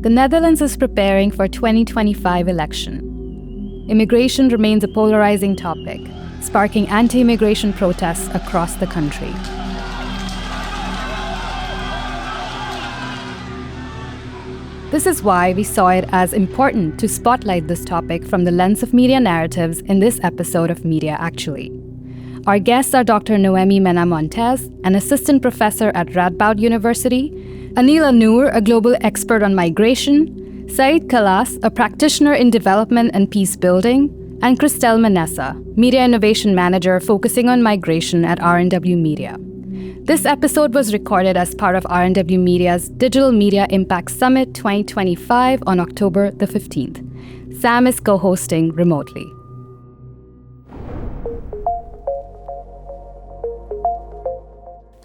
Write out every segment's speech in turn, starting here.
The Netherlands is preparing for 2025 election. Immigration remains a polarizing topic, sparking anti-immigration protests across the country. This is why we saw it as important to spotlight this topic from the lens of media narratives in this episode of Media Actually. Our guests are Dr. Noemi Mena Montes, an assistant professor at Radboud University, Anila Noor, a global expert on migration, Saeed Kallas, a practitioner in development and peace building, and Christelle Menassa, media innovation manager focusing on migration at RNW Media. This episode was recorded as part of RNW Media's Digital Media Impact Summit 2025 on October the 15th. Sam is co-hosting remotely.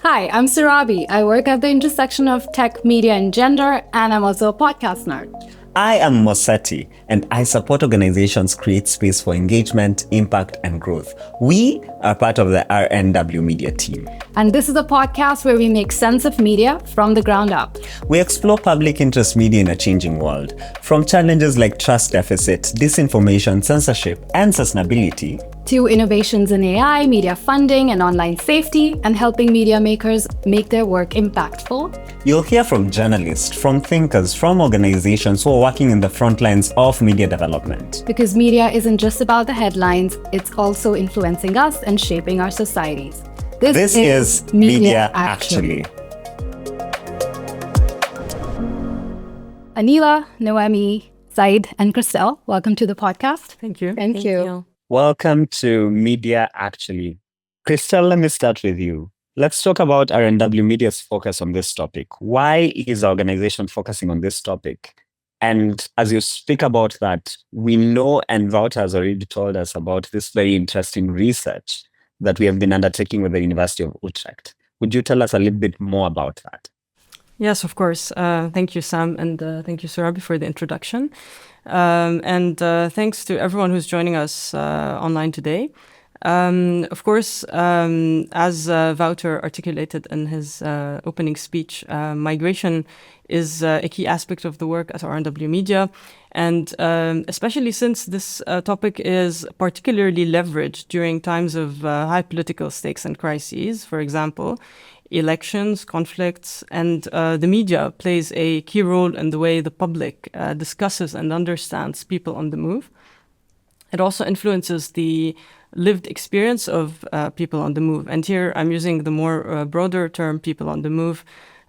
Hi, I'm Surabhi. I work at the intersection of tech, media, and gender, and I'm also a podcast nerd. I am Moseti, and I support organizations create space for engagement, impact, and growth. We are part of the RNW Media team. And this is a podcast where we make sense of media from the ground up. We explore public interest media in a changing world, from challenges like trust deficit, disinformation, censorship, and sustainability, to innovations in AI, media funding, and online safety, and helping media makers make their work impactful. You'll hear from journalists, from thinkers, from organizations who are working in the front lines of media development. Because media isn't just about the headlines, it's also influencing us and shaping our societies. This is Media Actually. Anila, Noemi, Saeed, and Christelle, welcome to the podcast. Thank you. Thank you. Welcome to Media Actually. Christelle, let me start with you. Let's talk about RNW Media's focus on this topic. Why is our organization focusing on this topic? And as you speak about that, we know, and Wouter has already told us about this very interesting research that we have been undertaking with the University of Utrecht. Would you tell us a little bit more about that? Yes, of course. Thank you, Sam, and thank you, Surabhi, for the introduction. And thanks to everyone who's joining us online today. Of course, as Wouter articulated in his opening speech, migration is a key aspect of the work at RNW Media. And especially since this topic is particularly leveraged during times of high political stakes and crises, for example, elections, conflicts, and the media plays a key role in the way the public discusses and understands people on the move. It also influences the lived experience of people on the move. And here I'm using the more broader term people on the move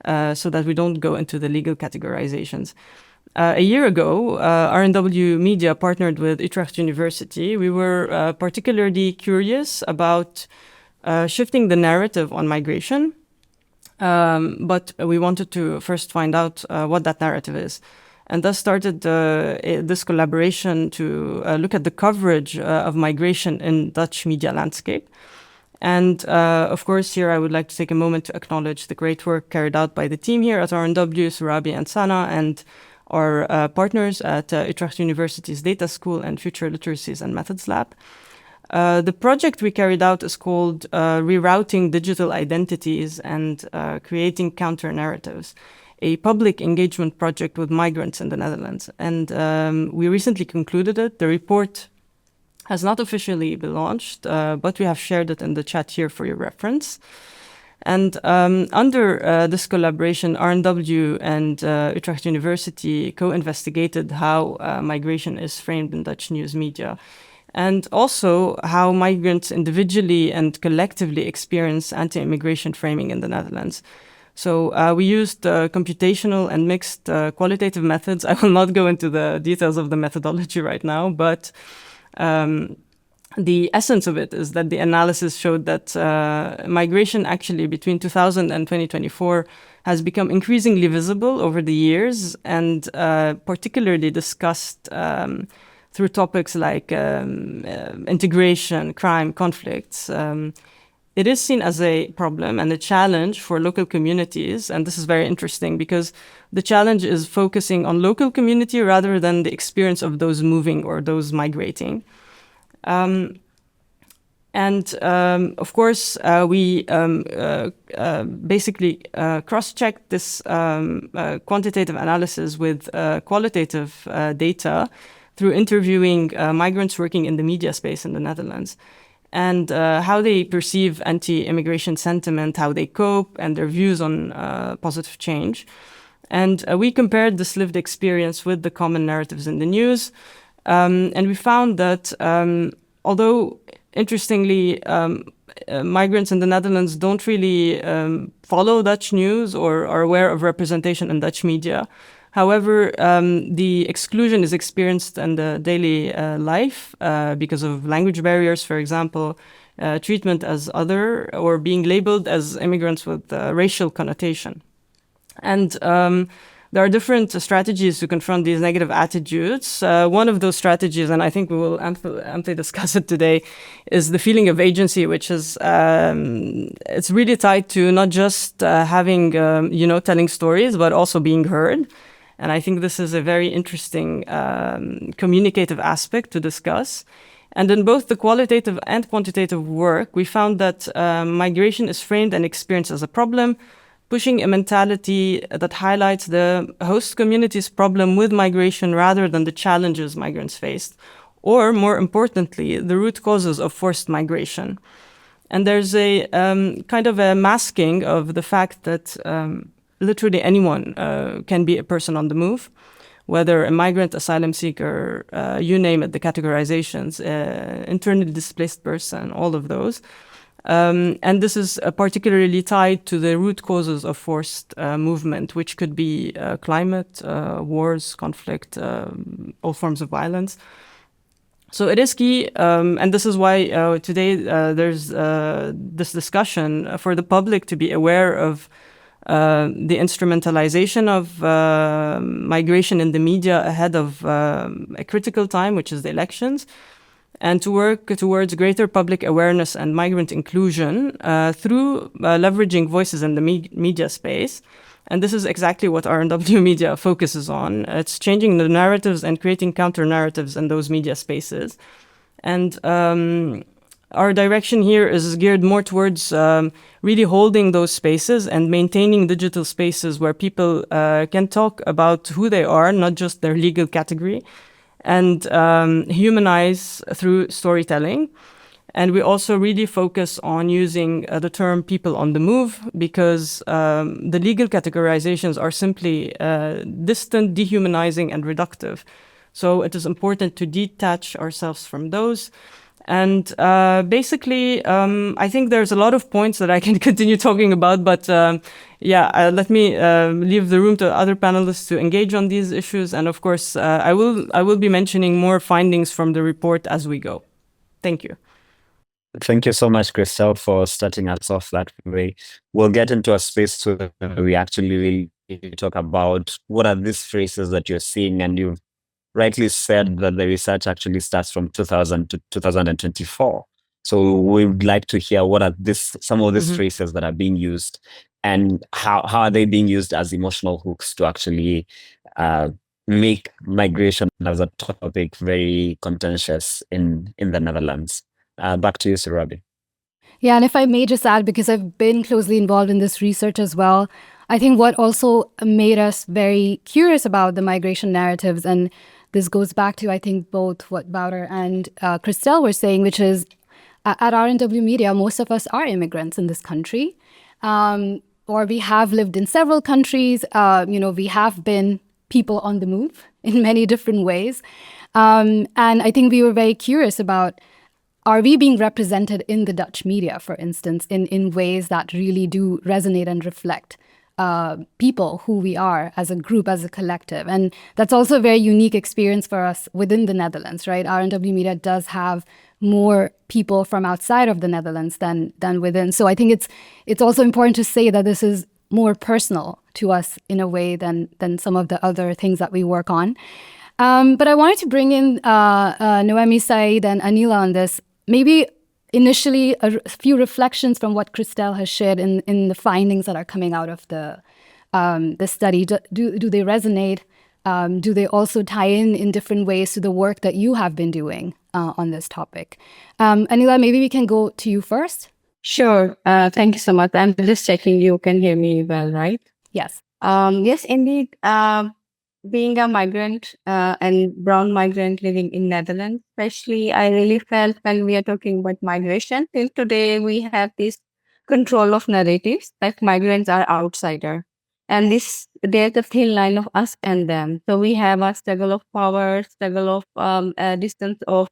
so that we don't go into the legal categorizations. A year ago, RNW Media partnered with Utrecht University. We were particularly curious about shifting the narrative on migration. But we wanted to first find out what that narrative is. And thus started this collaboration to look at the coverage of migration in Dutch media landscape. And of course, here I would like to take a moment to acknowledge the great work carried out by the team here at RNW, Surabhi and Sana, and our partners at Utrecht University's Data School and Future Literacies and Methods Lab. The project we carried out is called Rerouting Digital Identities and Creating Counter-Narratives, a public engagement project with migrants in the Netherlands. And we recently concluded it. The report has not officially been launched, but we have shared it in the chat here for your reference. And under this collaboration, RNW and Utrecht University co-investigated how migration is framed in Dutch news media, and also how migrants individually and collectively experience anti-immigration framing in the Netherlands. So we used computational and mixed qualitative methods. I will not go into the details of the methodology right now, but the essence of it is that the analysis showed that migration actually between 2000 and 2024 has become increasingly visible over the years, and particularly discussed through topics like integration, crime, conflicts. It is seen as a problem and a challenge for local communities. And this is very interesting because the challenge is focusing on local community rather than the experience of those moving or those migrating. And And of course, we basically cross-checked this quantitative analysis with qualitative data through interviewing migrants working in the media space in the Netherlands, and how they perceive anti-immigration sentiment, how they cope, and their views on positive change. And we compared this lived experience with the common narratives in the news, and we found that although interestingly, migrants in the Netherlands don't really follow Dutch news or are aware of representation in Dutch media. However, the exclusion is experienced in the daily life because of language barriers, for example, treatment as other, or being labeled as immigrants with racial connotation. And there are different strategies to confront these negative attitudes. One of those strategies, and I think we will amply discuss it today, is the feeling of agency, which is it's really tied to not just having telling stories, but also being heard. And I think this is a very interesting communicative aspect to discuss. And in both the qualitative and quantitative work, we found that migration is framed and experienced as a problem, pushing a mentality that highlights the host community's problem with migration rather than the challenges migrants faced, or more importantly, the root causes of forced migration. And there's a kind of a masking of the fact that literally anyone can be a person on the move, whether a migrant, asylum seeker, you name it, the categorizations, internally displaced person, all of those. And this is particularly tied to the root causes of forced movement, which could be climate, wars, conflict, all forms of violence. So it is key, and this is why today there's this discussion for the public to be aware of the instrumentalization of migration in the media ahead of a critical time, which is the elections, and to work towards greater public awareness and migrant inclusion through leveraging voices in the media space. And this is exactly what RNW Media focuses on. It's changing the narratives and creating counter-narratives in those media spaces. And our direction here is geared more towards really holding those spaces and maintaining digital spaces where people can talk about who they are, not just their legal category, and humanize through storytelling. And we also really focus on using the term people on the move, because the legal categorizations are simply distant, dehumanizing, and reductive. So it is important to detach ourselves from those. And basically, I think there's a lot of points that I can continue talking about, but let me leave the room to other panelists to engage on these issues. And of course, I will be mentioning more findings from the report as we go. Thank you. Thank you so much, Christelle, for starting us off that way. We'll get into a space where we actually really talk about what are these phrases that you're seeing, and you've rightly said that the research actually starts from 2000 to 2024. So we would like to hear what are some of these phrases that are being used, and how are they being used as emotional hooks to actually make migration as a topic very contentious in the Netherlands. Back to you, Surabhi. Yeah, and if I may just add, because I've been closely involved in this research as well, I think what also made us very curious about the migration narratives, and this goes back to, I think, both what Wouter and Christelle were saying, which is at RNW Media, most of us are immigrants in this country, or we have lived in several countries. We have been people on the move in many different ways. And I think we were very curious about, are we being represented in the Dutch media, for instance, in ways that really do resonate and reflect people, who we are as a group, as a collective? And that's also a very unique experience for us within the Netherlands, right? RNW Media does have more people from outside of the Netherlands than within. So I think it's also important to say that this is more personal to us in a way than some of the other things that we work on. But I wanted to bring in Noemi, Saeed, and Anila on this. Maybe initially a few reflections from what Christelle has shared in the findings that are coming out of the study. Do they resonate Do they also tie in different ways to the work that you have been doing on this topic? Anila, maybe we can go to you first. Sure. Thank you so much. I'm just checking you can hear me well, right? Yes. Yes, indeed. Being a migrant and brown migrant living in Netherlands, especially, I really felt when we are talking about migration. Till today, we have this control of narratives like migrants are outsider, and there's a thin line of us and them. So we have a struggle of power, struggle of distance of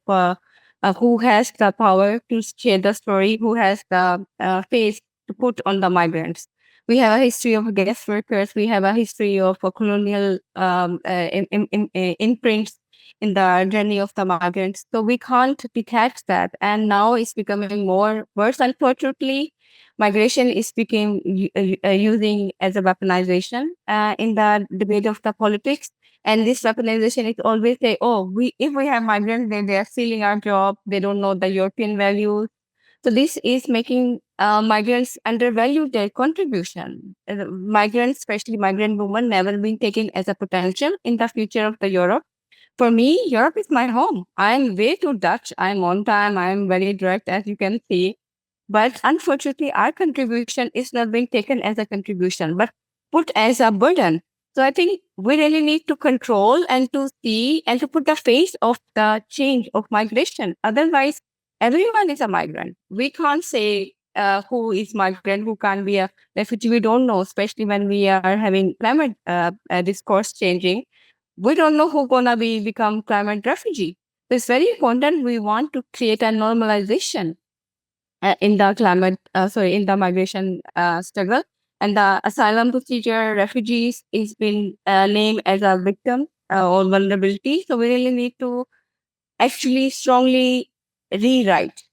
who has the power to share the story, who has the face to put on the migrants. We have a history of guest workers. We have a history of colonial imprints in the journey of the migrants. So we can't detach that. And now it's becoming more worse. Unfortunately, migration is using as a weaponization in the debate of the politics. And this weaponization is always say, oh, if we have migrants, then they are stealing our job. They don't know the European values. So this is making migrants undervalue their contribution. Migrants, especially migrant women, never been taken as a potential in the future of the Europe. For me, Europe is my home. I'm way too Dutch. I'm on time. I'm very direct, as you can see. But unfortunately, our contribution is not being taken as a contribution, but put as a burden. So I think we really need to control and to see and to put the face of the change of migration. Otherwise, everyone is a migrant. We can't say who is migrant, who can't be a refugee. We don't know, especially when we are having climate discourse changing. We don't know who gonna become climate refugee. So it's very important. We want to create a normalization in the migration struggle. And the asylum procedure, refugees is been named as a victim or vulnerability. So we really need to actually strongly rewrite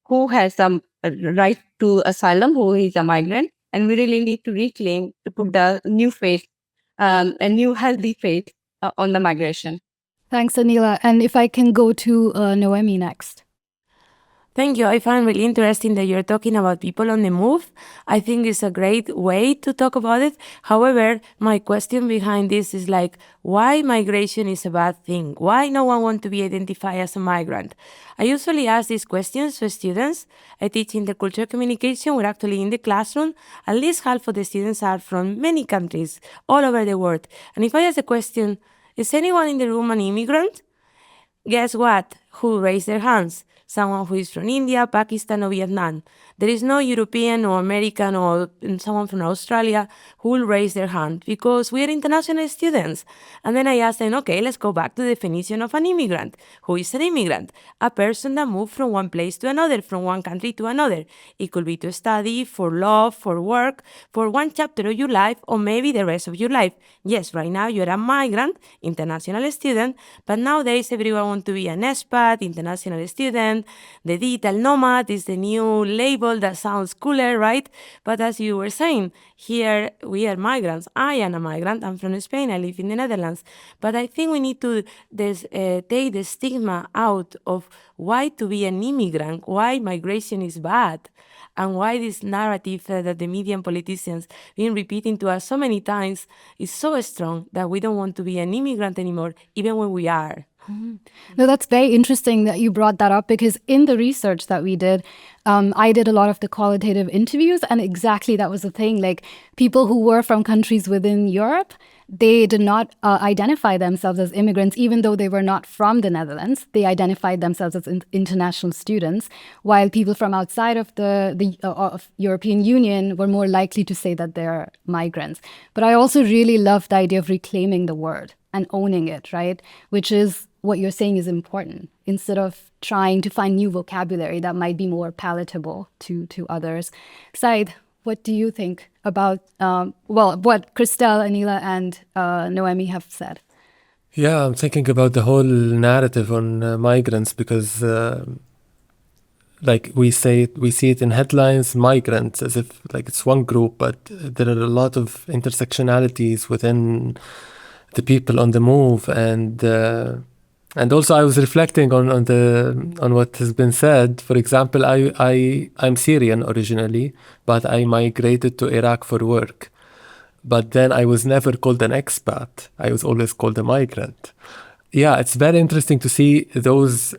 who has the right to asylum, who is a migrant, and we really need to reclaim to put the new face, a new healthy face on the migration. Thanks, Anila. And if I can go to Noemi next. Thank you. I find really interesting that you're talking about people on the move. I think it's a great way to talk about it. However, my question behind this is like, why migration is a bad thing? Why no one wants to be identified as a migrant? I usually ask these questions to students. I teach intercultural communication. We're actually in the classroom. At least half of the students are from many countries all over the world. And if I ask the question, is anyone in the room an immigrant? Guess what? Who raised their hands? Someone who is from India, Pakistan, or Vietnam. There is no European or American or someone from Australia who will raise their hand because we are international students. And then I ask them, okay, let's go back to the definition of an immigrant. Who is an immigrant? A person that moved from one place to another, from one country to another. It could be to study, for love, for work, for one chapter of your life, or maybe the rest of your life. Yes, right now you're a migrant, international student, but nowadays everyone wants to be an expat, international student. The digital nomad is the new label that sounds cooler, right? But as you were saying, here we are migrants. I am a migrant. I'm from Spain. I live in the Netherlands. But I think we need to take the stigma out of why to be an immigrant, why migration is bad, and why this narrative that the media and politicians been repeating to us so many times is so strong that we don't want to be an immigrant anymore, even when we are. No, that's very interesting that you brought that up because in the research that we did, I did a lot of the qualitative interviews, and exactly that was the thing. Like people who were from countries within Europe, they did not identify themselves as immigrants, even though they were not from the Netherlands. They identified themselves as international students, while people from outside of the European Union were more likely to say that they're migrants. But I also really love the idea of reclaiming the word and owning it, right? Which is what you're saying is important, instead of trying to find new vocabulary that might be more palatable to others. Saeed, what do you think about, what Christelle, Anila, and Noemi have said? Yeah, I'm thinking about the whole narrative on migrants because, like we see it in headlines, migrants, as if like it's one group, but there are a lot of intersectionalities within the people on the move, and also I was reflecting on what has been said. For example, I'm Syrian originally, but I migrated to Iraq for work. but then I was never called an expat. I was always called a migrant. Yeah, it's very interesting to see those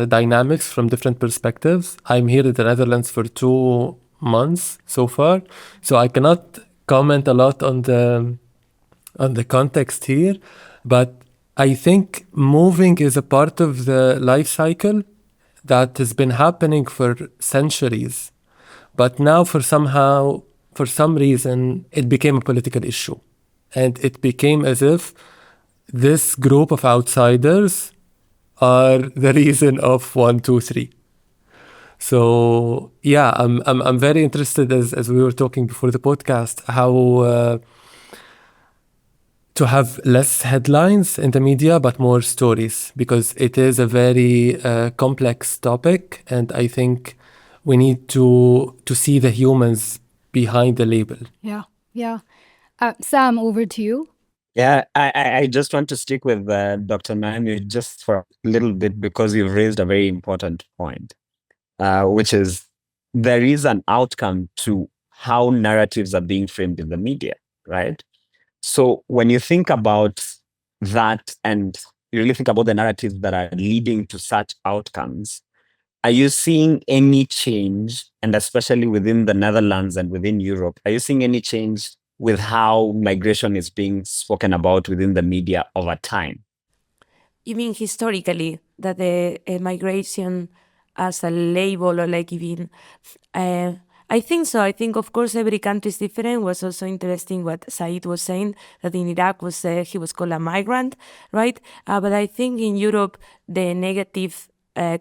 dynamics from different perspectives. I'm here in the Netherlands for 2 months so far, so I cannot comment a lot on the context here, but I think moving is a part of the life cycle that has been happening for centuries. But now, for some reason, it became a political issue. And it became as if this group of outsiders are the reason of 1, 2, 3. So yeah, I'm very interested, as we were talking before the podcast, how to have less headlines in the media but more stories, because it is a very complex topic, and I think we need to see the humans behind the label. Yeah. Sam, over to you. Yeah, I just want to stick with Dr. Noemi just for a little bit, because you've raised a very important point, which is there is an outcome to how narratives are being framed in the media, right? So when you think about that and you really think about the narratives that are leading to such outcomes, are you seeing any change, and especially within the Netherlands and within Europe, are you seeing any change with how migration is being spoken about within the media over time? You mean historically, that the migration as a label, or like even... I think so. I think, of course, every country is different. Was also interesting what Saeed was saying, that in Iraq he was called a migrant, right? But I think in Europe, the negative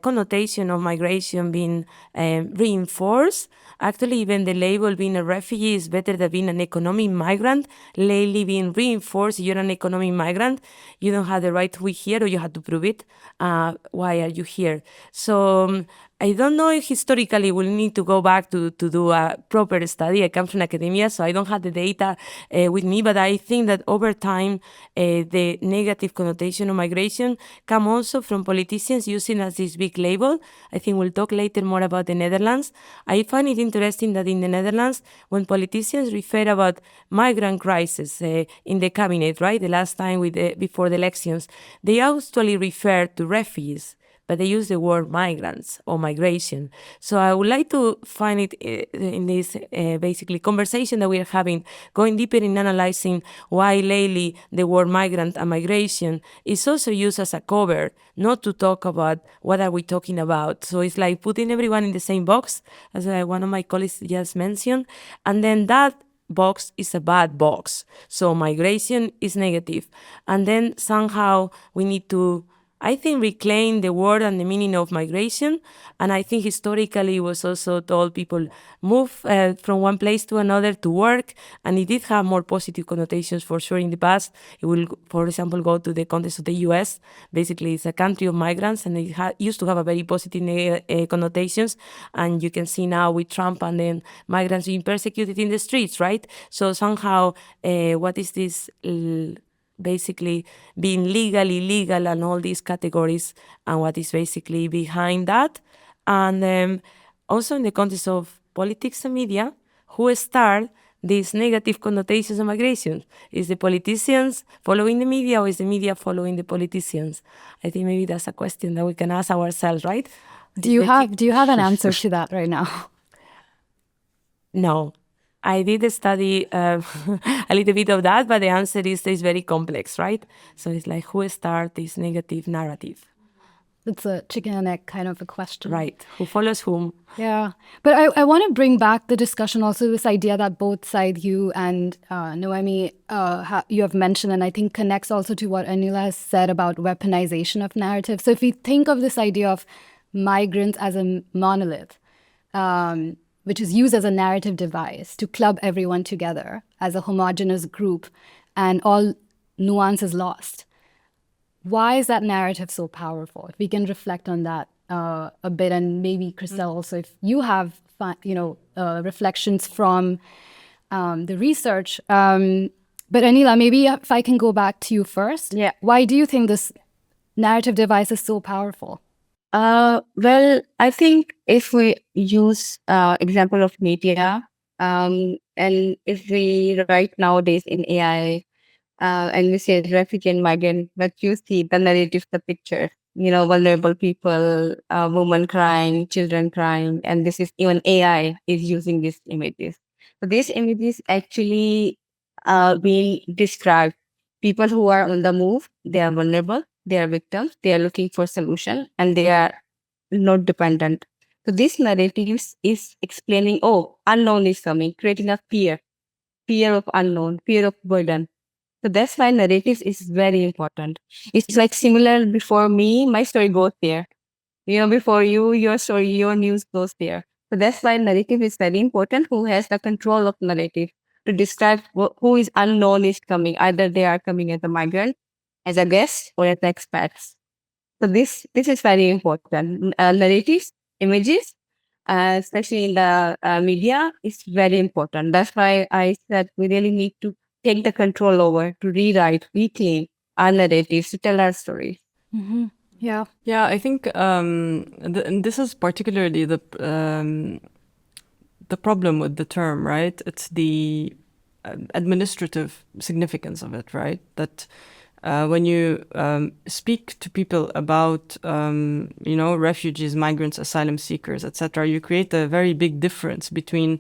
connotation of migration being reinforced. Actually, even the label being a refugee is better than being an economic migrant. Lately being reinforced, you're an economic migrant, you don't have the right to be here, or you have to prove it. Why are you here? So I don't know if historically we'll need to go back to do a proper study. I come from academia, so I don't have the data with me, but I think that over time, the negative connotation of migration come also from politicians using as this big label. I think we'll talk later more about the Netherlands. I find it interesting that in the Netherlands, when politicians refer about migrant crisis in the cabinet, right, the last time before the elections, they actually refer to refugees, but they use the word migrants or migration. So I would like to find it in this basically conversation that we are having, going deeper in analyzing why lately the word migrant and migration is also used as a cover, not to talk about what are we talking about. So it's like putting everyone in the same box, as one of my colleagues just mentioned, and then that box is a bad box. So migration is negative. And then somehow we need to, I think, reclaim the word and the meaning of migration. And I think historically it was also told people move from one place to another to work. And it did have more positive connotations for sure in the past. It will, for example, go to the context of the US. Basically, it's a country of migrants, and it used to have a very positive connotations. And you can see now with Trump and then migrants being persecuted in the streets, right? So somehow, what is this... basically being legal, illegal, and all these categories, and what is basically behind that. And also in the context of politics and media, who start these negative connotations of migration? Is the politicians following the media, or is the media following the politicians? I think maybe that's a question that we can ask ourselves, right? Do you have an answer to that right now? No. I did study a little bit of that, but the answer is very complex, right? So it's like, who starts this negative narrative? It's a chicken and egg kind of a question. Right. Who follows whom? Yeah. But I want to bring back the discussion also, this idea that both sides, you and Noemi, you have mentioned, and I think connects also to what Anila has said about weaponization of narrative. So if we think of this idea of migrants as a monolith, which is used as a narrative device to club everyone together as a homogenous group, and all nuance is lost. Why is that narrative so powerful? If we can reflect on that a bit, and maybe Christelle also, if you have reflections from the research. But Anila, maybe if I can go back to you first. Yeah. Why do you think this narrative device is so powerful? Well, I think if we use example of media, And if we write nowadays in AI, and we say refugee and migrant, but you see the narrative, the picture, vulnerable people, women crying, children crying, and this is even AI is using these images. So these images actually being described people who are on the move, they are vulnerable, they are victims, they are looking for solution, and they are not dependent. So this narratives is explaining, oh, unknown is coming, creating a fear of unknown, fear of burden. So that's why narratives is very important. It's like similar before me, my story goes there. Before you, your story, your news goes there. So that's why narrative is very important. Who has the control of narrative to describe who is unknown is coming. Either they are coming as a migrant, as a guest, or as expats. So this is very important. Narratives, images, especially in the media, is very important. That's why I said we really need to take the control over to rewrite, reclaim our narratives to tell our stories. Mm-hmm. Yeah. Yeah, I think and this is particularly the problem with the term, right? It's the administrative significance of it, right? That when you speak to people about, refugees, migrants, asylum seekers, etc., you create a very big difference between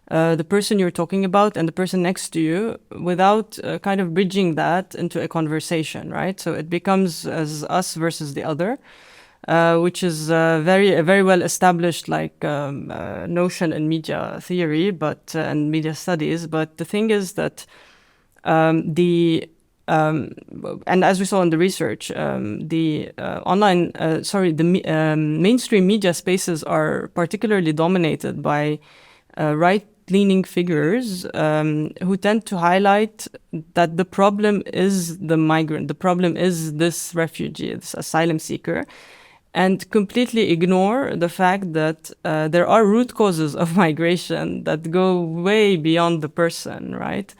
the person you're talking about and the person next to you without kind of bridging that into a conversation, right? So it becomes as us versus the other. Which is a very well established notion in media theory, and media studies. But the thing is that and as we saw in the research, the mainstream media spaces are particularly dominated by right-leaning figures who tend to highlight that the problem is the migrant, the problem is this refugee, this asylum seeker, and completely ignore the fact that there are root causes of migration that go way beyond the person, right?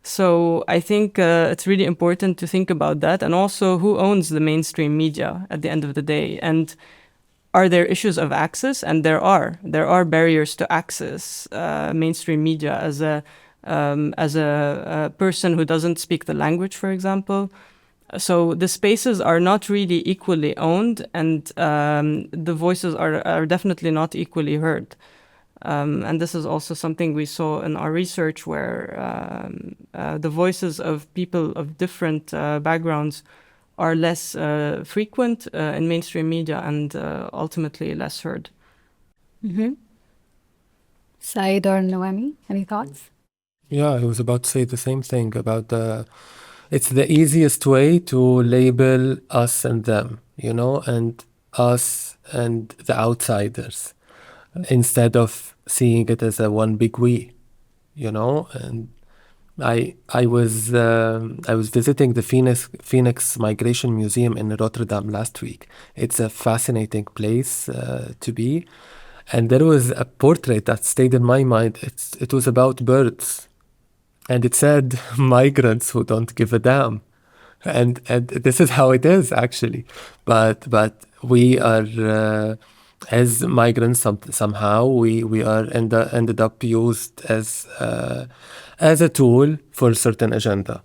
So I think it's really important to think about that, and also who owns the mainstream media at the end of the day, and are there issues of access? And there are barriers to access mainstream media as a person who doesn't speak the language, for example. So the spaces are not really equally owned, and the voices are definitely not equally heard. And this is also something we saw in our research, where the voices of people of different backgrounds are less frequent in mainstream media and ultimately less heard. Mm-hmm. Saeed or Noemi, any thoughts? Yeah, I was about to say the same thing about it's the easiest way to label us and them, and us and the outsiders, instead of seeing it as a one big we, and I was visiting the Phoenix Migration Museum in Rotterdam last week. It's a fascinating place to be, and there was a portrait that stayed in my mind. It was about birds, and it said migrants who don't give a damn. And this is how it is, actually. But we are as migrants somehow we are ended up used as a tool for a certain agenda.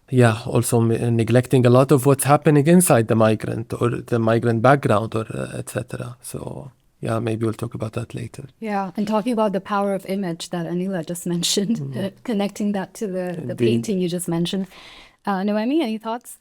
Yeah, also neglecting a lot of what's happening inside the migrant or the migrant background or etc. So yeah, maybe we'll talk about that later. Yeah, and talking about the power of image that Anila just mentioned, connecting that to the painting you just mentioned. Noemi, any thoughts?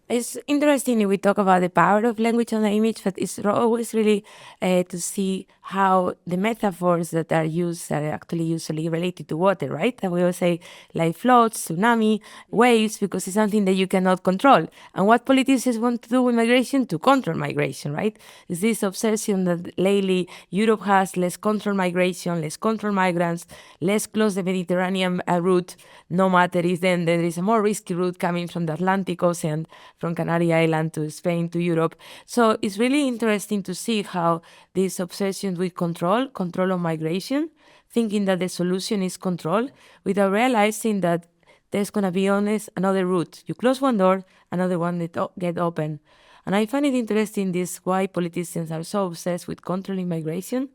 It's interesting if we talk about the power of language on the image, but it's always really to see how the metaphors that are used are actually usually related to water, right? And we always say like floods, tsunami, waves, because it's something that you cannot control. And what politicians want to do with migration? To control migration, right? It's this obsession that lately Europe has: let's control migration, let's control migrants, let's close the Mediterranean route, no matter if then there is a more risky route coming from the Atlantic Ocean, from Canary Island to Spain to Europe. So it's really interesting to see how this obsession with control of migration, thinking that the solution is control, without realizing that there's going to be another route. You close one door, another one get open. And I find it interesting why politicians are so obsessed with controlling migration.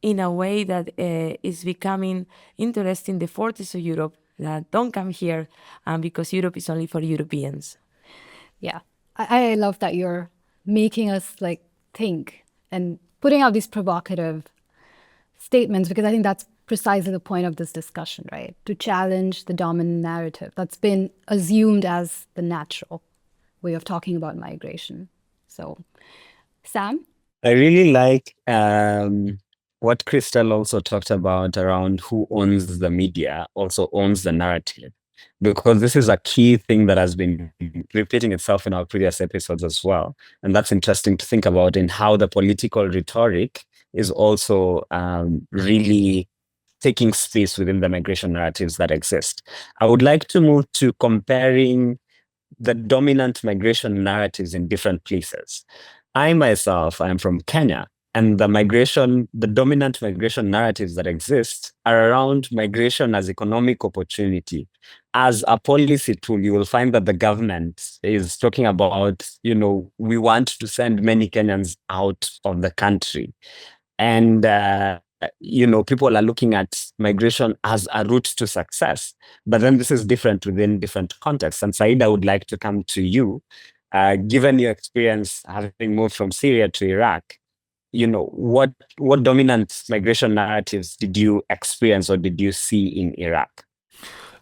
in a way that is becoming interesting the forces of Europe that don't come here because Europe is only for Europeans. Yeah, I love that you're making us like think and putting out these provocative statements, because I think that's precisely the point of this discussion, right? To challenge the dominant narrative that's been assumed as the natural way of talking about migration. So, Sam? I really like what Christelle also talked about around who owns the media, also owns the narrative, because this is a key thing that has been repeating itself in our previous episodes as well. And that's interesting to think about in how the political rhetoric is also really taking space within the migration narratives that exist. I would like to move to comparing the dominant migration narratives in different places. I myself, I am from Kenya, and the dominant migration narratives that exist are around migration as economic opportunity. As a policy tool, you will find that the government is talking about, we want to send many Kenyans out of the country. And, people are looking at migration as a route to success. But then this is different within different contexts. And Saeed, I would like to come to you. Given your experience having moved from Syria to Iraq, what dominant migration narratives did you experience or did you see in Iraq?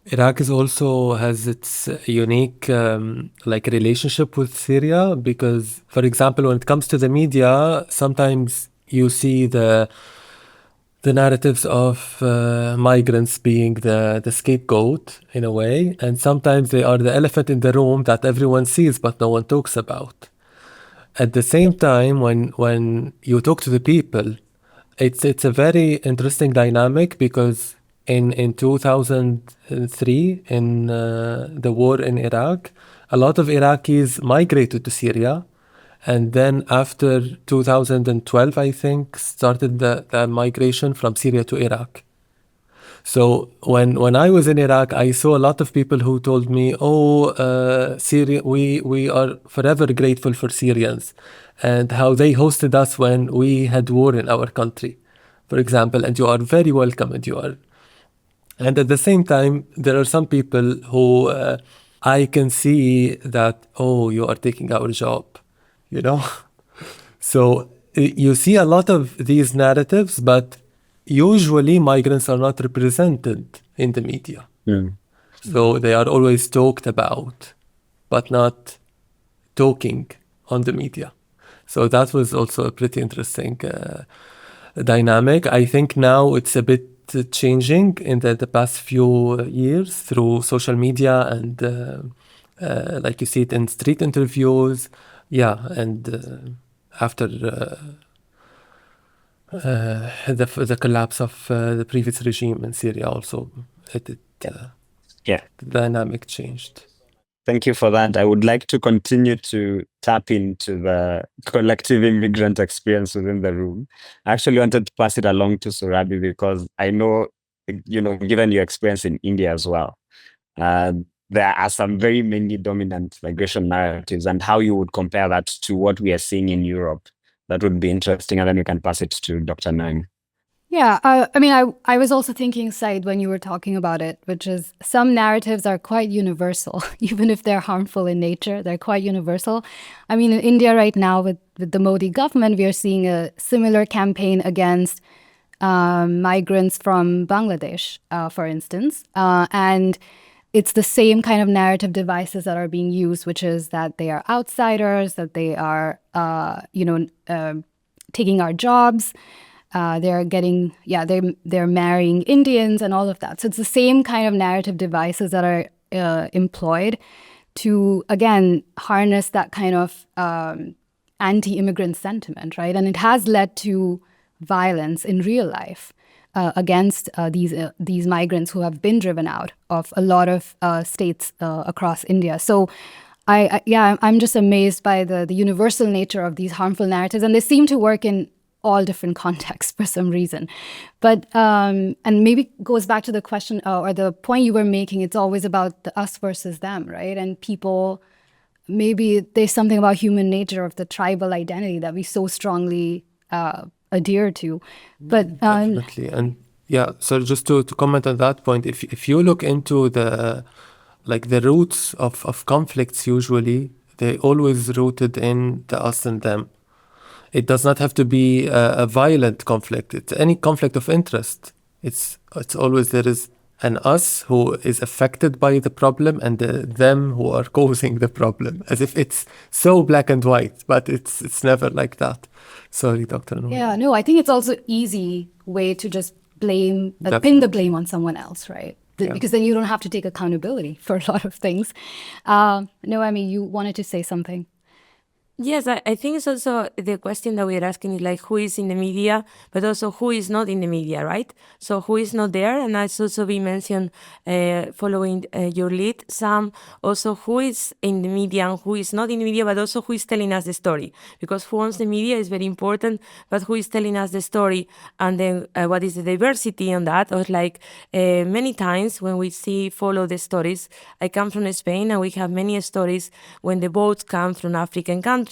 Iraq is also has its unique relationship with Syria, because, for example, when it comes to the media, sometimes you see the narratives of migrants being the scapegoat in a way, and sometimes they are the elephant in the room that everyone sees but no one talks about. At the same time, when you talk to the people, it's a very interesting dynamic, because in 2003, in the war in Iraq, a lot of Iraqis migrated to Syria. And then after 2012, I think, started the migration from Syria to Iraq. So when I was in Iraq, I saw a lot of people who told me, Syria, we are forever grateful for Syrians and how they hosted us when we had war in our country, for example, and you are very welcome, and at the same time, there are some people who I can see that, you are taking our job, you know? So you see a lot of these narratives, but usually migrants are not represented in the media. So they are always talked about, but not talking on the media. So that was also a pretty interesting dynamic. I think now it's a bit changing in the past few years through social media and like you see it in street interviews. Yeah, and after the collapse of the previous regime in Syria also, the dynamic changed. Thank you for that. I would like to continue to tap into the collective immigrant experience within the room. I actually wanted to pass it along to Surabhi because I know, given your experience in India as well, there are some very many dominant migration narratives, and how you would compare that to what we are seeing in Europe. That would be interesting. And then you can pass it to Dr. Noemi. Yeah, I was also thinking, Saeed, when you were talking about it, which is some narratives are quite universal, even if they're harmful in nature, they're quite universal. I mean, in India right now with the Modi government, we are seeing a similar campaign against migrants from Bangladesh, for instance. And it's the same kind of narrative devices that are being used, which is that they are outsiders, that they are, taking our jobs. They're marrying Indians and all of that. So it's the same kind of narrative devices that are employed to, again, harness that kind of anti-immigrant sentiment, right? And it has led to violence in real life against these migrants who have been driven out of a lot of states across India. So I'm just amazed by the universal nature of these harmful narratives, and they seem to work in all different contexts for some reason. But, and maybe goes back to the question or the point you were making, it's always about the us versus them, right? And people, maybe there's something about human nature of the tribal identity that we so strongly adhere to. But Definitely. And yeah, so just to comment on that point, if you look into the roots of conflicts, usually they always rooted in the us and them. It does not have to be a violent conflict. It's any conflict of interest. It's always there is an us who is affected by the problem and the them who are causing the problem, as if it's so black and white, but it's never like that. Sorry, Dr. Noor. yeah, no, I think it's also easy way to just blame, pin the blame on someone else, right? Because then you don't have to take accountability for a lot of things. Noemi, you wanted to say something. Yes, I think it's also the question that we are asking is like who is in the media, but also who is not in the media, right? So who is not there, and that's also been mentioned following your lead, Sam. Also, who is in the media and who is not in the media, but also who is telling us the story, because who owns the media is very important, but who is telling us the story, and then what is the diversity on that? Or like many times when we follow the stories, I come from Spain, and we have many stories when the boats come from African countries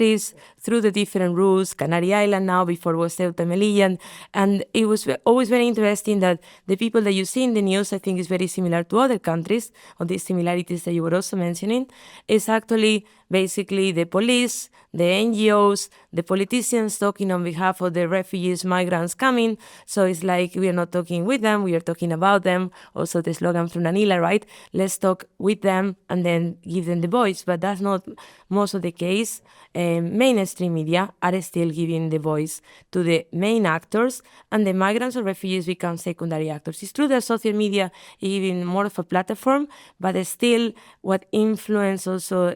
through the different routes, Canary Island now, before was Ceuta, Melilla, and it was always very interesting that the people that you see in the news, I think is very similar to other countries, or these similarities that you were also mentioning, is actually basically the police, the NGOs, the politicians talking on behalf of the refugees, migrants coming. So it's like we are not talking with them, we are talking about them. Also the slogan from Anila, right? Let's talk with them and then give them the voice. But that's not most of the case. Mainstream media are still giving the voice to the main actors, and the migrants or refugees become secondary actors. It's true that social media is giving more of a platform, but still what influence also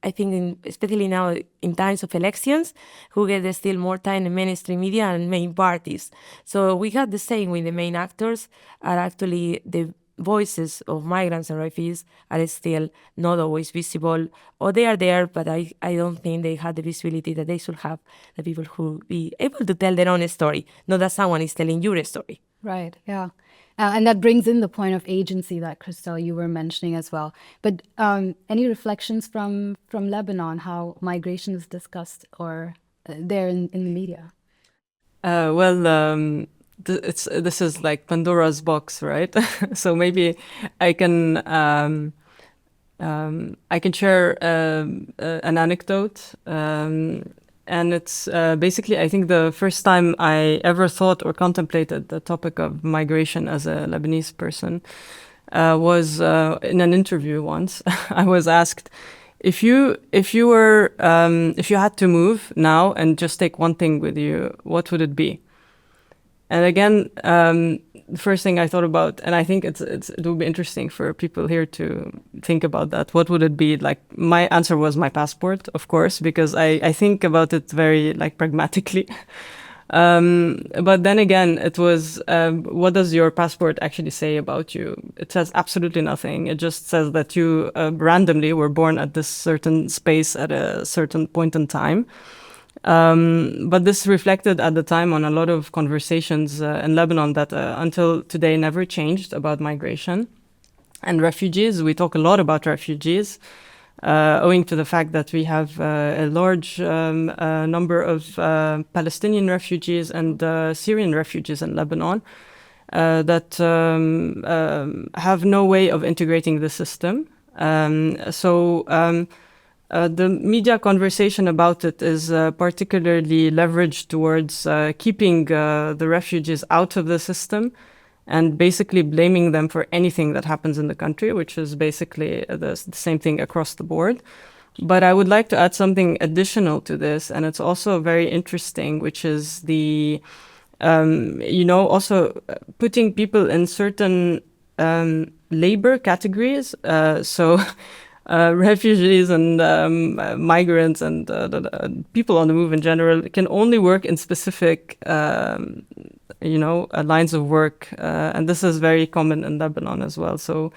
I think, especially now in times of elections, who get still more time in mainstream media and main parties. So we have the same with the main actors are actually the voices of migrants and refugees are still not always visible, or they are there, but I don't think they have the visibility that they should have, the people who be able to tell their own story, not that someone is telling your story. Right, yeah. And that brings in the point of agency that, Christelle, you were mentioning as well. But any reflections from Lebanon, how migration is discussed or there in the media? This is like Pandora's box, right? So maybe I can share an anecdote. And it's basically, I think the first time I ever thought or contemplated the topic of migration as a Lebanese person was in an interview once. I was asked, if you had to move now and just take one thing with you, what would it be? And again, the first thing I thought about, and I think it will be interesting for people here to think about that. What would it be? Like, my answer was my passport, of course, because I think about it very pragmatically. But then again, it was, what does your passport actually say about you? It says absolutely nothing. It just says that you randomly were born at this certain space at a certain point in time. But this reflected at the time on a lot of conversations in Lebanon that until today never changed about migration and refugees. We talk a lot about refugees, owing to the fact that we have a large number of Palestinian refugees and Syrian refugees in Lebanon that have no way of integrating the system. The media conversation about it is particularly leveraged towards keeping the refugees out of the system and basically blaming them for anything that happens in the country, which is basically the same thing across the board. But I would like to add something additional to this, and it's also very interesting, which is the, also putting people in certain labor categories. Refugees and migrants and people on the move in general can only work in specific, lines of work. And this is very common in Lebanon as well. So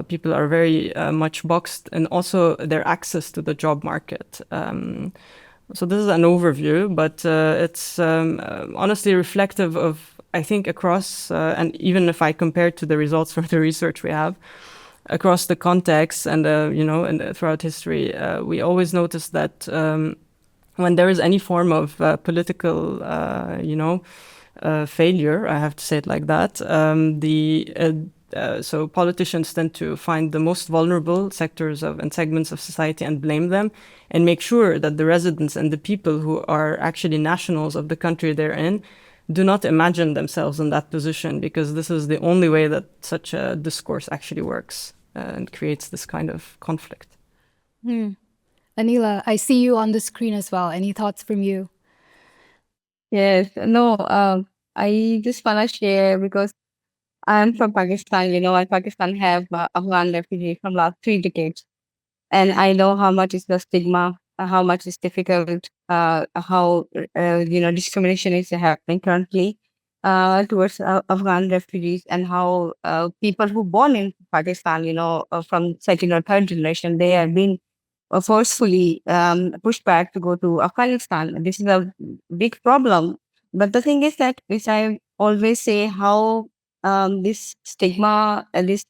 people are very much boxed, and also their access to the job market. So this is an overview, but it's honestly reflective of, I think, across, and even if I compare to the results from the research we have, across the context and, and throughout history, we always notice that when there is any form of political, failure, I have to say it like that, so politicians tend to find the most vulnerable sectors and segments of society and blame them, and make sure that the residents and the people who are actually nationals of the country they're in do not imagine themselves in that position, because this is the only way that such a discourse actually works and creates this kind of conflict. Anila, I see you on the screen as well. Any thoughts from you? Yes, no, I just want to share because I'm from Pakistan, and Pakistan have Afghan refugees from last 3 decades. And I know how much is the stigma, how much is difficult, how, discrimination is happening currently towards Afghan refugees, and how people who born in Pakistan, from second or third generation, they have been forcefully pushed back to go to Afghanistan. This is a big problem. But the thing is that, which I always say, how this stigma, this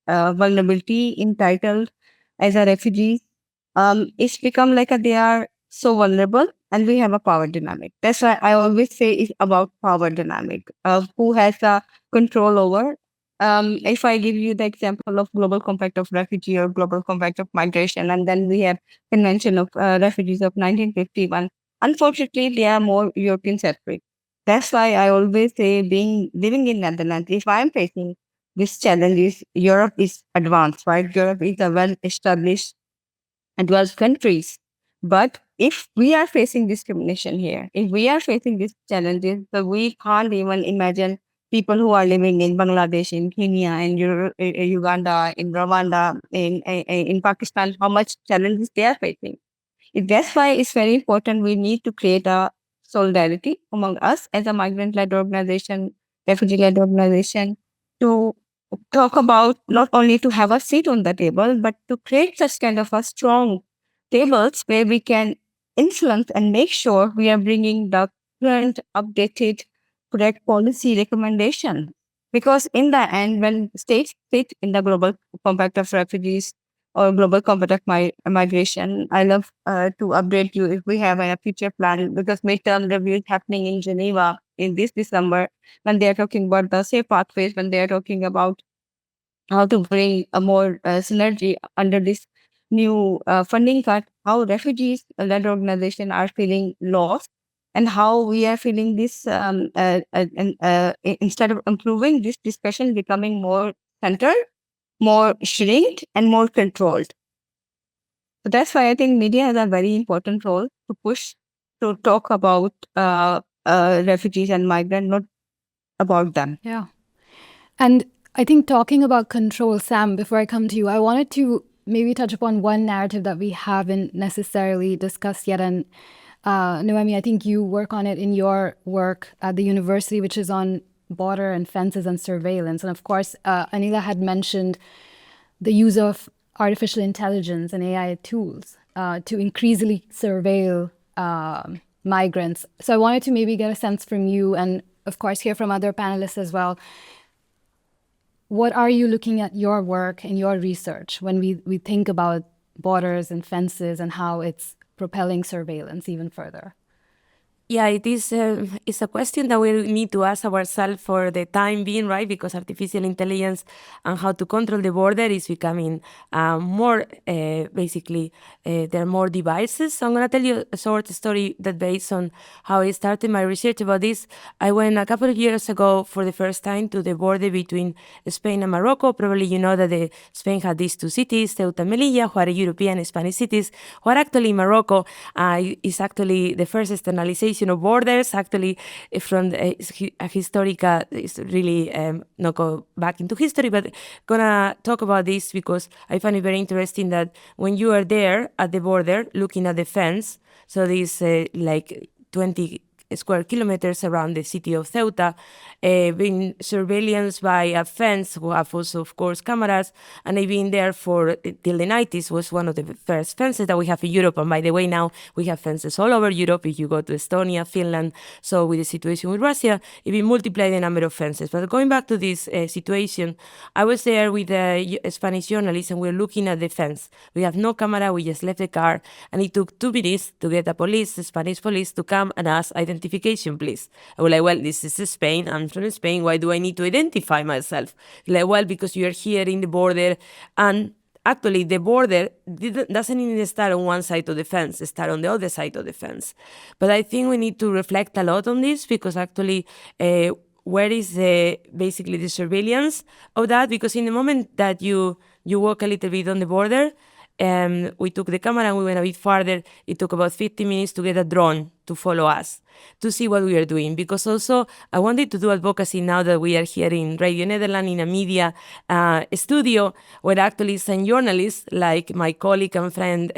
vulnerability entitled as a refugee, it's become like they are so vulnerable, and we have a power dynamic. That's why I always say it's about power dynamic of who has a control over. If I give you the example of Global Compact of Refugee or Global Compact of Migration, and then we have Convention of Refugees of 1951, unfortunately, they are more European-centric. That's why I always say, living in Netherlands, if I'm facing this challenge, is Europe is advanced, right? Europe is a well-established advanced countries. But if we are facing discrimination here, if we are facing these challenges, so we can't even imagine people who are living in Bangladesh, in Kenya, in Uganda, in Rwanda, in Pakistan, how much challenges they are facing. That's why it's very important. We need to create a solidarity among us as a migrant-led organization, refugee-led organization, to talk about, not only to have a seat on the table, but to create such kind of a strong tables where we can influence and make sure we are bringing the current, updated, correct policy recommendation. Because in the end, when states sit in the Global Compact of Refugees or Global Compact of Migration, I love to update you if we have a future plan, because midterm review is happening in Geneva in this December, when they are talking about the safe pathways, when they are talking about how to bring a more synergy under this new funding cut, how refugees-led organizations are feeling lost, and how we are feeling this, instead of improving, this discussion becoming more centered, more shrinked, and more controlled. So that's why I think media has a very important role to push, to talk about refugees and migrants, not about them. Yeah. And I think talking about control, Sam, before I come to you, I wanted to maybe touch upon one narrative that we haven't necessarily discussed yet. And Noemi, I think you work on it in your work at the university, which is on border and fences and surveillance. And of course, Anila had mentioned the use of artificial intelligence and AI tools to increasingly surveil migrants. So I wanted to maybe get a sense from you, and of course hear from other panelists as well. What are you looking at your work and your research when we think about borders and fences and how it's propelling surveillance even further? Yeah, it is. It's a question that we need to ask ourselves for the time being, right? Because artificial intelligence and how to control the border is becoming more. Basically, there are more devices. So I'm gonna tell you a short story that, based on how I started my research about this, I went a couple of years ago for the first time to the border between Spain and Morocco. Probably you know that Spain had these two cities, Ceuta and Melilla, who are European Spanish cities, who are actually Morocco is actually the first externalization of borders, actually from a historical, it's really not go back into history, but gonna talk about this because I find it very interesting that when you are there at the border looking at the fence, so these like 20 square kilometers around the city of Ceuta, being surveillance by a fence who have also, of course, cameras, and they've been there for till the 90s. Was one of the first fences that we have in Europe. And by the way, now we have fences all over Europe. If you go to Estonia, Finland, so with the situation with Russia, it will multiply the number of fences. But going back to this situation, I was there with a Spanish journalist, and we're looking at the fence. We have no camera. We just left the car, and it took 2 minutes to get the Spanish police, to come and ask identification, please. I was like, well, this is Spain. I'm from Spain. Why do I need to identify myself? Like, well, because you are here in the border, and actually the border doesn't even start on one side of the fence, it starts on the other side of the fence. But I think we need to reflect a lot on this, because actually where is basically the surveillance of that? Because in the moment that you walk a little bit on the border, we took the camera and we went a bit farther. It took about 50 minutes to get a drone to follow us, to see what we are doing. Because also I wanted to do advocacy now that we are here in Radio Netherlands in a media studio, where actually some journalists, like my colleague and friend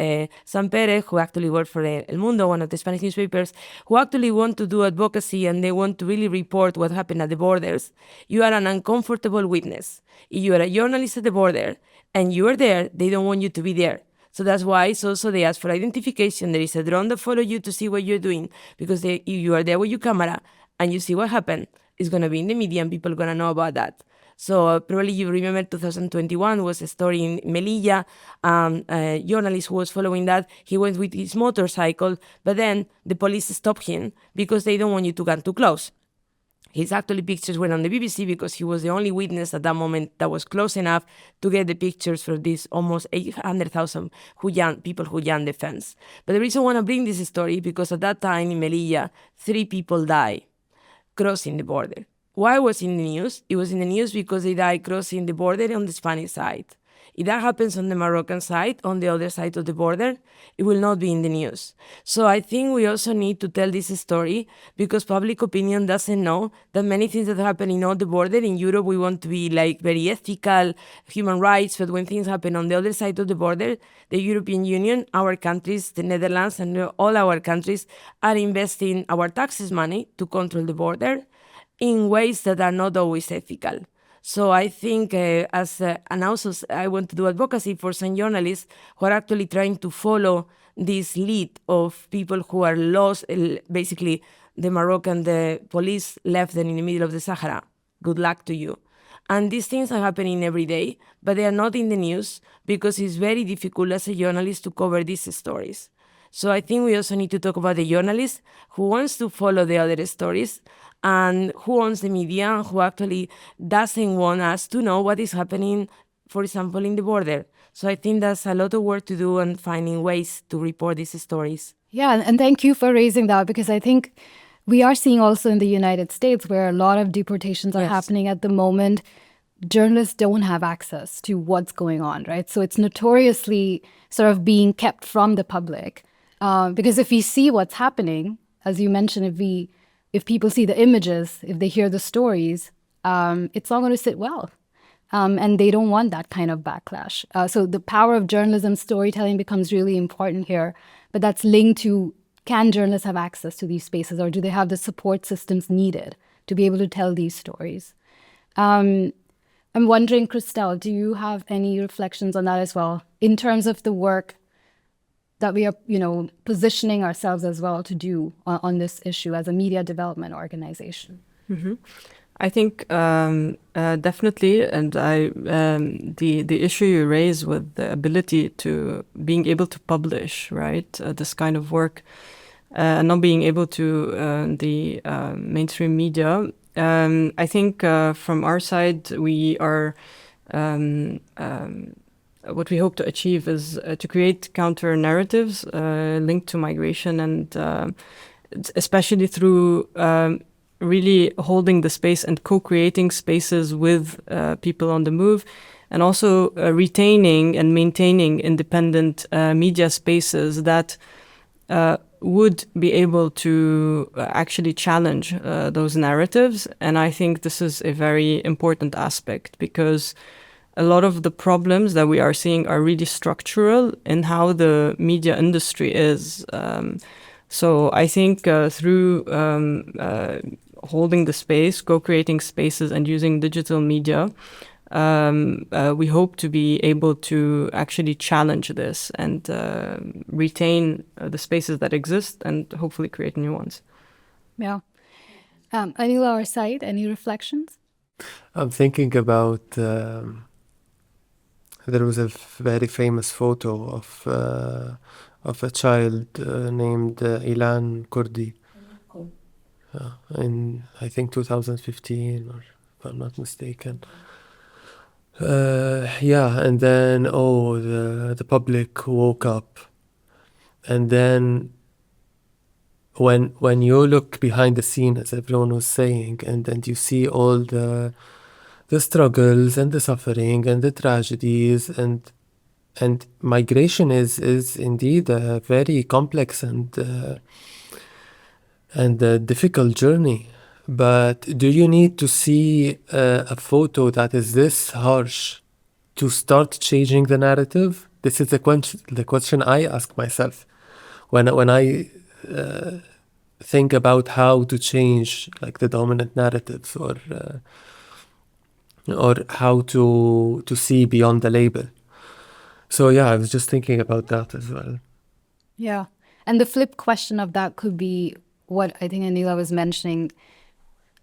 Sam Perez, who actually worked for El Mundo, one of the Spanish newspapers, who actually want to do advocacy and they want to really report what happened at the borders. You are an uncomfortable witness. If you are a journalist at the border and you are there, they don't want you to be there. So that's why it's also they ask for identification. There is a drone that follows you to see what you're doing, because if you are there with your camera and you see what happened, it's going to be in the media and people are going to know about that. So probably you remember 2021 was a story in Melilla, a journalist who was following that. He went with his motorcycle, but then the police stopped him because they don't want you to get too close. His actually pictures were on the BBC because he was the only witness at that moment that was close enough to get the pictures for these almost 800,000 people who jammed the fence. But the reason I want to bring this story because at that time in Melilla, 3 people died crossing the border. Why was it in the news? It was in the news because they died crossing the border on the Spanish side. If that happens on the Moroccan side, on the other side of the border, it will not be in the news. So I think we also need to tell this story because public opinion doesn't know that many things that happen in all the border. In Europe, we want to be like very ethical, human rights, but when things happen on the other side of the border, the European Union, our countries, the Netherlands, and all our countries are investing our taxes money to control the border in ways that are not always ethical. So I think and also I want to do advocacy for some journalists who are actually trying to follow this lead of people who are lost. Basically, the police left them in the middle of the Sahara. Good luck to you. And these things are happening every day, but they are not in the news because it's very difficult as a journalist to cover these stories. So I think we also need to talk about the journalist who wants to follow the other stories and who owns the media, who actually doesn't want us to know what is happening, for example, in the border. So I think there's a lot of work to do and finding ways to report these stories. Yeah, and thank you for raising that, because I think we are seeing also in the United States where a lot of deportations are happening at the moment. Journalists don't have access to what's going on, right? So it's notoriously sort of being kept from the public. Because if we see what's happening, as you mentioned, if people see the images, if they hear the stories, it's not going to sit well. And they don't want that kind of backlash. So the power of journalism, storytelling becomes really important here. But that's linked to, can journalists have access to these spaces, or do they have the support systems needed to be able to tell these stories? I'm wondering, Christelle, do you have any reflections on that as well, in terms of the work that we are, positioning ourselves as well to do on this issue as a media development organization? Mm-hmm. I think definitely, and the issue you raise with the ability to being able to publish, right, this kind of work, and not being able to the mainstream media. I think from our side, we are. What we hope to achieve is to create counter narratives linked to migration, and especially through really holding the space and co-creating spaces with people on the move, and also retaining and maintaining independent media spaces that would be able to actually challenge those narratives. And I think this is a very important aspect, because a lot of the problems that we are seeing are really structural in how the media industry is. So I think through holding the space, co-creating spaces, and using digital media, we hope to be able to actually challenge this and retain the spaces that exist and hopefully create new ones. Yeah. Anila or Saeed, any reflections? I'm thinking about there was a very famous photo of a child named Ilan Kurdi in I think 2015, or if I'm not mistaken. Yeah, and then the public woke up, and then when you look behind the scene, as everyone was saying, and you see all the struggles and the suffering and the tragedies, and migration is indeed a very complex and a difficult journey. But do you need to see a photo that is this harsh to start changing the narrative? This is the question I ask myself when I think about how to change like the dominant narratives, or how to see beyond the label. So yeah, I was just thinking about that as well. Yeah. And the flip question of that could be what I think Anila was mentioning.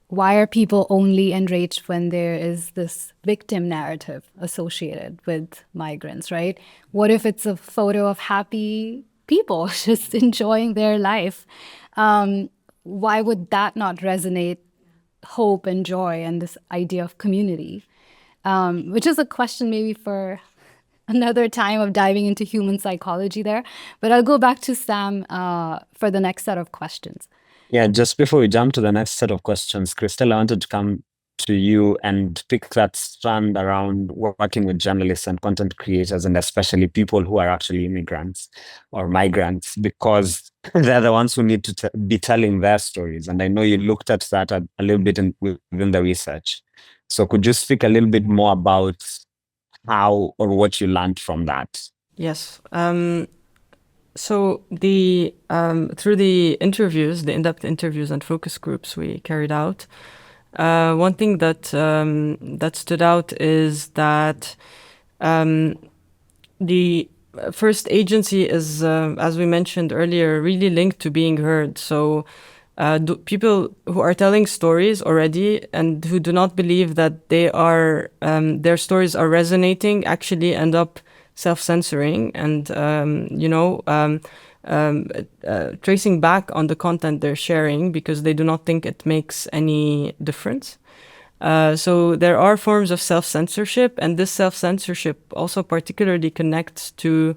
Why are people only enraged when there is this victim narrative associated with migrants, right? What if it's a photo of happy people just enjoying their life? Why would that not resonate hope and joy and this idea of community? Which is a question maybe for another time of diving into human psychology there. But I'll go back to Sam for the next set of questions. Yeah, just before we jump to the next set of questions, Christelle, I wanted to come to you and pick that strand around working with journalists and content creators, and especially people who are actually immigrants or migrants, because they're the ones who need to be telling their stories. And I know you looked at that a little bit within the research. So could you speak a little bit more about how or what you learned from that? Yes. So the through the interviews, the in-depth interviews and focus groups we carried out, one thing that that stood out is that the first agency is, as we mentioned earlier, really linked to being heard. So people who are telling stories already and who do not believe that they are their stories are resonating actually end up self-censoring and tracing back on the content they're sharing because they do not think it makes any difference. So there are forms of self-censorship, and this self-censorship also particularly connects to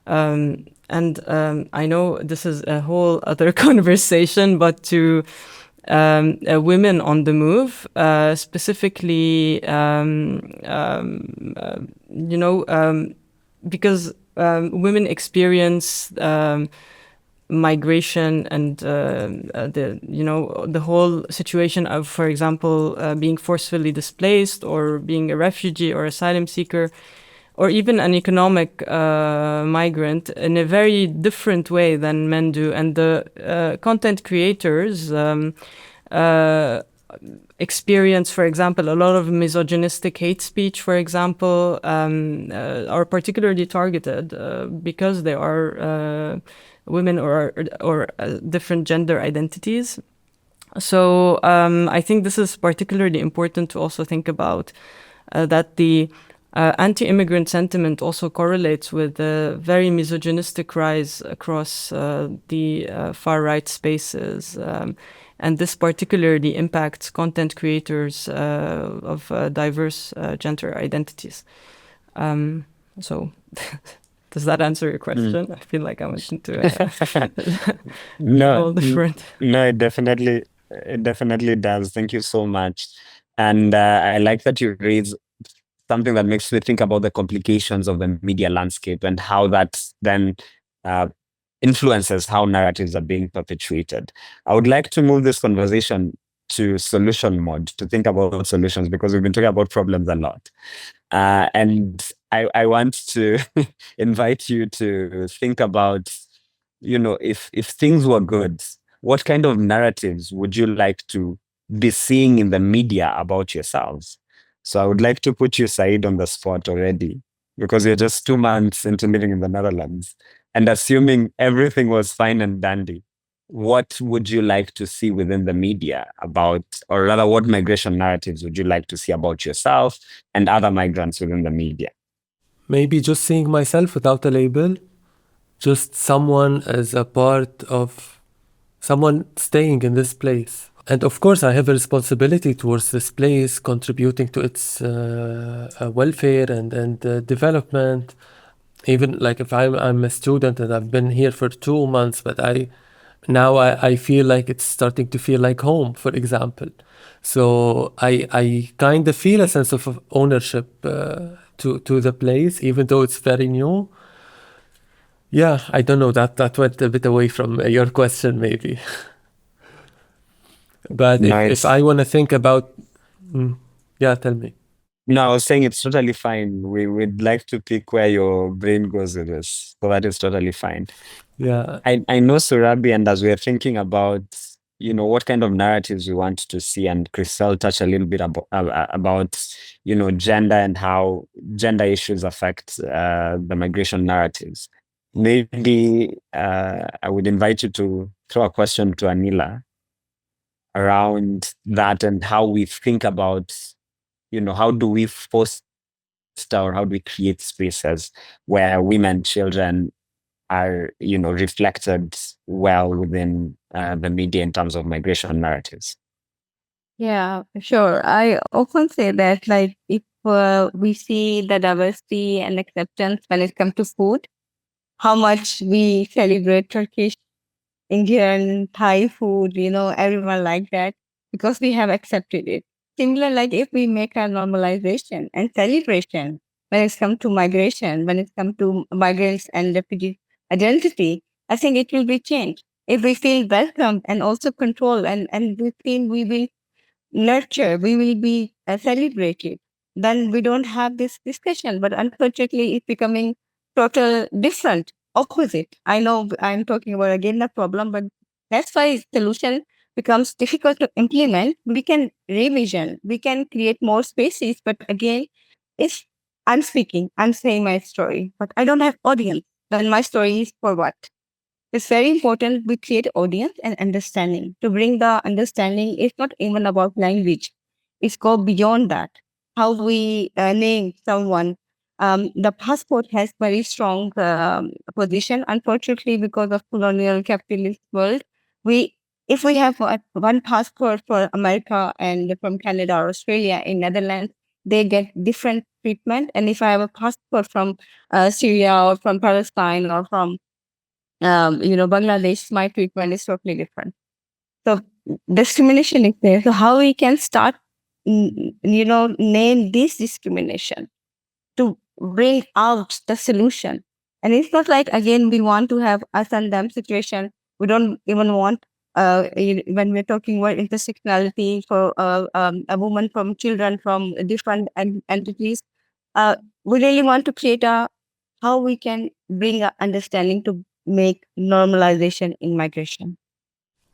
I know this is a whole other conversation, but to women on the move, specifically, because women experience migration and the whole situation of, for example, being forcefully displaced or being a refugee or asylum seeker, or even an economic migrant in a very different way than men do. And the content creators experience, for example, a lot of misogynistic hate speech, for example, are particularly targeted because they are women or different gender identities. So I think this is particularly important to also think about that the anti-immigrant sentiment also correlates with a very misogynistic rise across the far-right spaces. And this particularly impacts content creators of diverse gender identities. So does that answer your question? I feel like I went into all different. No, it definitely does. Thank you so much. And I like that you raise something that makes me think about the complications of the media landscape and how that then influences how narratives are being perpetuated. I would like to move this conversation to solution mode, to think about solutions, because we've been talking about problems a lot. And I want to invite you to think about if things were good, what kind of narratives would you like to be seeing in the media about yourselves? So I would like to put you, Saeed, on the spot already, because you're just 2 months into living in the Netherlands. And assuming everything was fine and dandy, what would you like to see within the media about, or rather, what migration narratives would you like to see about yourself and other migrants within the media? Maybe just seeing myself without a label, just someone as a part of someone staying in this place. And of course, I have a responsibility towards this place, contributing to its welfare and development. Even like if I'm a student and I've been here for 2 months, but I feel like it's starting to feel like home, for example. So I kind of feel a sense of ownership to the place, even though it's very new. Yeah, I don't know, that went a bit away from your question, maybe. But if I want to think about, yeah, tell me. No, I was saying it's totally fine. We'd like to pick where your brain goes with this. So that is totally fine. Yeah. I know Surabhi, and as we're thinking about, what kind of narratives we want to see, and Christelle touched a little bit about, gender and how gender issues affect the migration narratives. Maybe I would invite you to throw a question to Anila around that and how we think about, how do we foster or how do we create spaces where women, children are, reflected well within the media in terms of migration narratives? Yeah, sure. I often say that, like, if we see the diversity and acceptance when it comes to food, how much we celebrate Turkish, Indian, Thai food, everyone like that because we have accepted it. Similar, like if we make a normalization and celebration when it comes to migration, when it comes to migrants and refugee identity, I think it will be changed. If we feel welcome and also control and we feel we will nurture, we will be celebrated, then we don't have this discussion. But unfortunately, it's becoming total different, opposite. I know I'm talking about again the problem, but that's why solution becomes difficult to implement. We can revision, we can create more spaces, but again, if I'm speaking, I'm saying my story, but I don't have audience, then my story is for what? It's very important we create audience and understanding. To bring the understanding, it's not even about language. It's go beyond that. How we name someone. The passport has very strong position. Unfortunately, because of colonial capitalist world, we if we have one passport for America and from Canada or Australia in Netherlands, they get different treatment. And if I have a passport from Syria or from Palestine or from Bangladesh, my treatment is totally different. So discrimination is there. So how we can start, name this discrimination to bring out the solution. And it's not like, again, we want to have us and them situation. We don't even want, when we're talking about intersectionality for a woman from children from different entities, we really want to create how we can bring a understanding to make normalization in migration.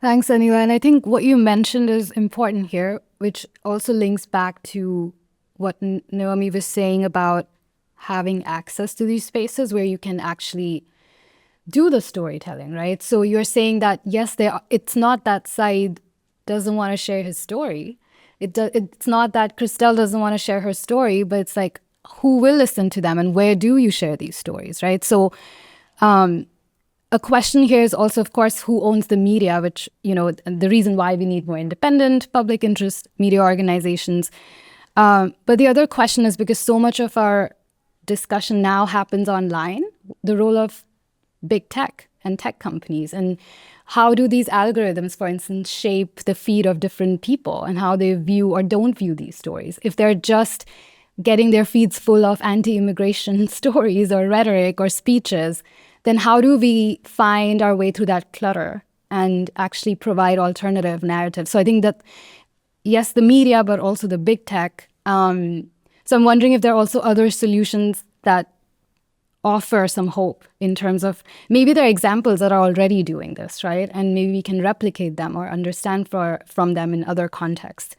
Thanks, Anila. And I think what you mentioned is important here, which also links back to what Noemi was saying about having access to these spaces where you can actually do the storytelling, right? So you're saying that, yes, it's not that Saeed doesn't want to share his story. It's not that Christelle doesn't want to share her story, but it's like, who will listen to them and where do you share these stories, right? So a question here is also, of course, who owns the media, which, the reason why we need more independent public interest media organizations. But the other question is, because so much of our discussion now happens online, the role of big tech and tech companies, and how do these algorithms, for instance, shape the feed of different people and how they view or don't view these stories. If they're just getting their feeds full of anti-immigration stories or rhetoric or speeches, then how do we find our way through that clutter and actually provide alternative narratives? So I think that, yes, the media, but also the big tech. So I'm wondering if there are also other solutions that offer some hope in terms of maybe there are examples that are already doing this, right? And maybe we can replicate them or understand from them in other contexts.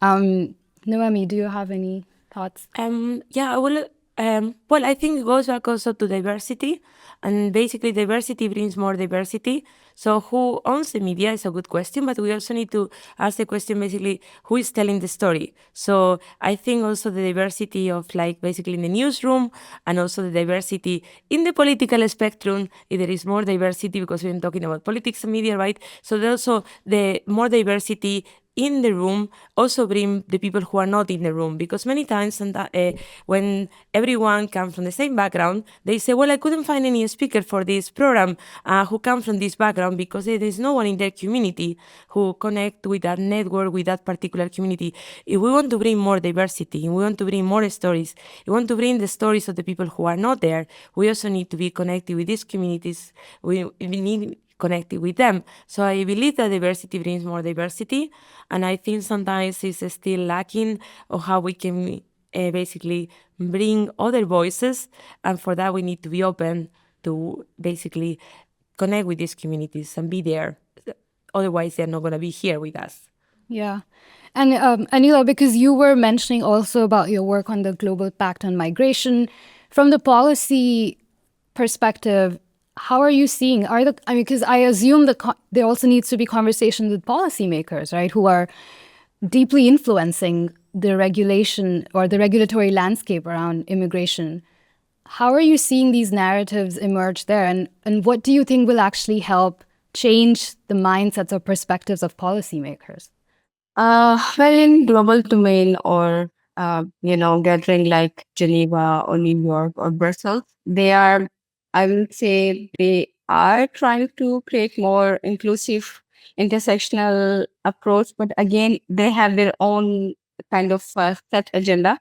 Noemi, do you have any thoughts? Yeah, I will. Well, I think it goes back also to diversity, and basically diversity brings more diversity. So who owns the media is a good question, but we also need to ask the question basically who is telling the story. So I think also the diversity of like basically in the newsroom and also the diversity in the political spectrum, if there is more diversity, because we're talking about politics and media, right? So there's also the more diversity in the room also bring the people who are not in the room, because many times when everyone comes from the same background, they say, well, I couldn't find any speaker for this program who come from this background, because there is no one in their community who connect with that network, with that particular community. If we want to bring more diversity, if we want to bring more stories, if we want to bring the stories of the people who are not there, we also need to be connected with these communities. We need connected with them. So I believe that diversity brings more diversity, and I think sometimes it's still lacking of how we can basically bring other voices, and for that we need to be open to basically connect with these communities and be there. Otherwise, they're not going to be here with us. Yeah. And Anila, because you were mentioning also about your work on the Global Pact on Migration, from the policy perspective, how are you seeing? Because I assume there also needs to be conversations with policymakers, right, who are deeply influencing the regulation or the regulatory landscape around immigration. How are you seeing these narratives emerge there? And what do you think will actually help change the mindsets or perspectives of policymakers? Well, in global domain or gathering like Geneva or New York or Brussels, I will say they are trying to create more inclusive intersectional approach, but again, they have their own kind of set agenda.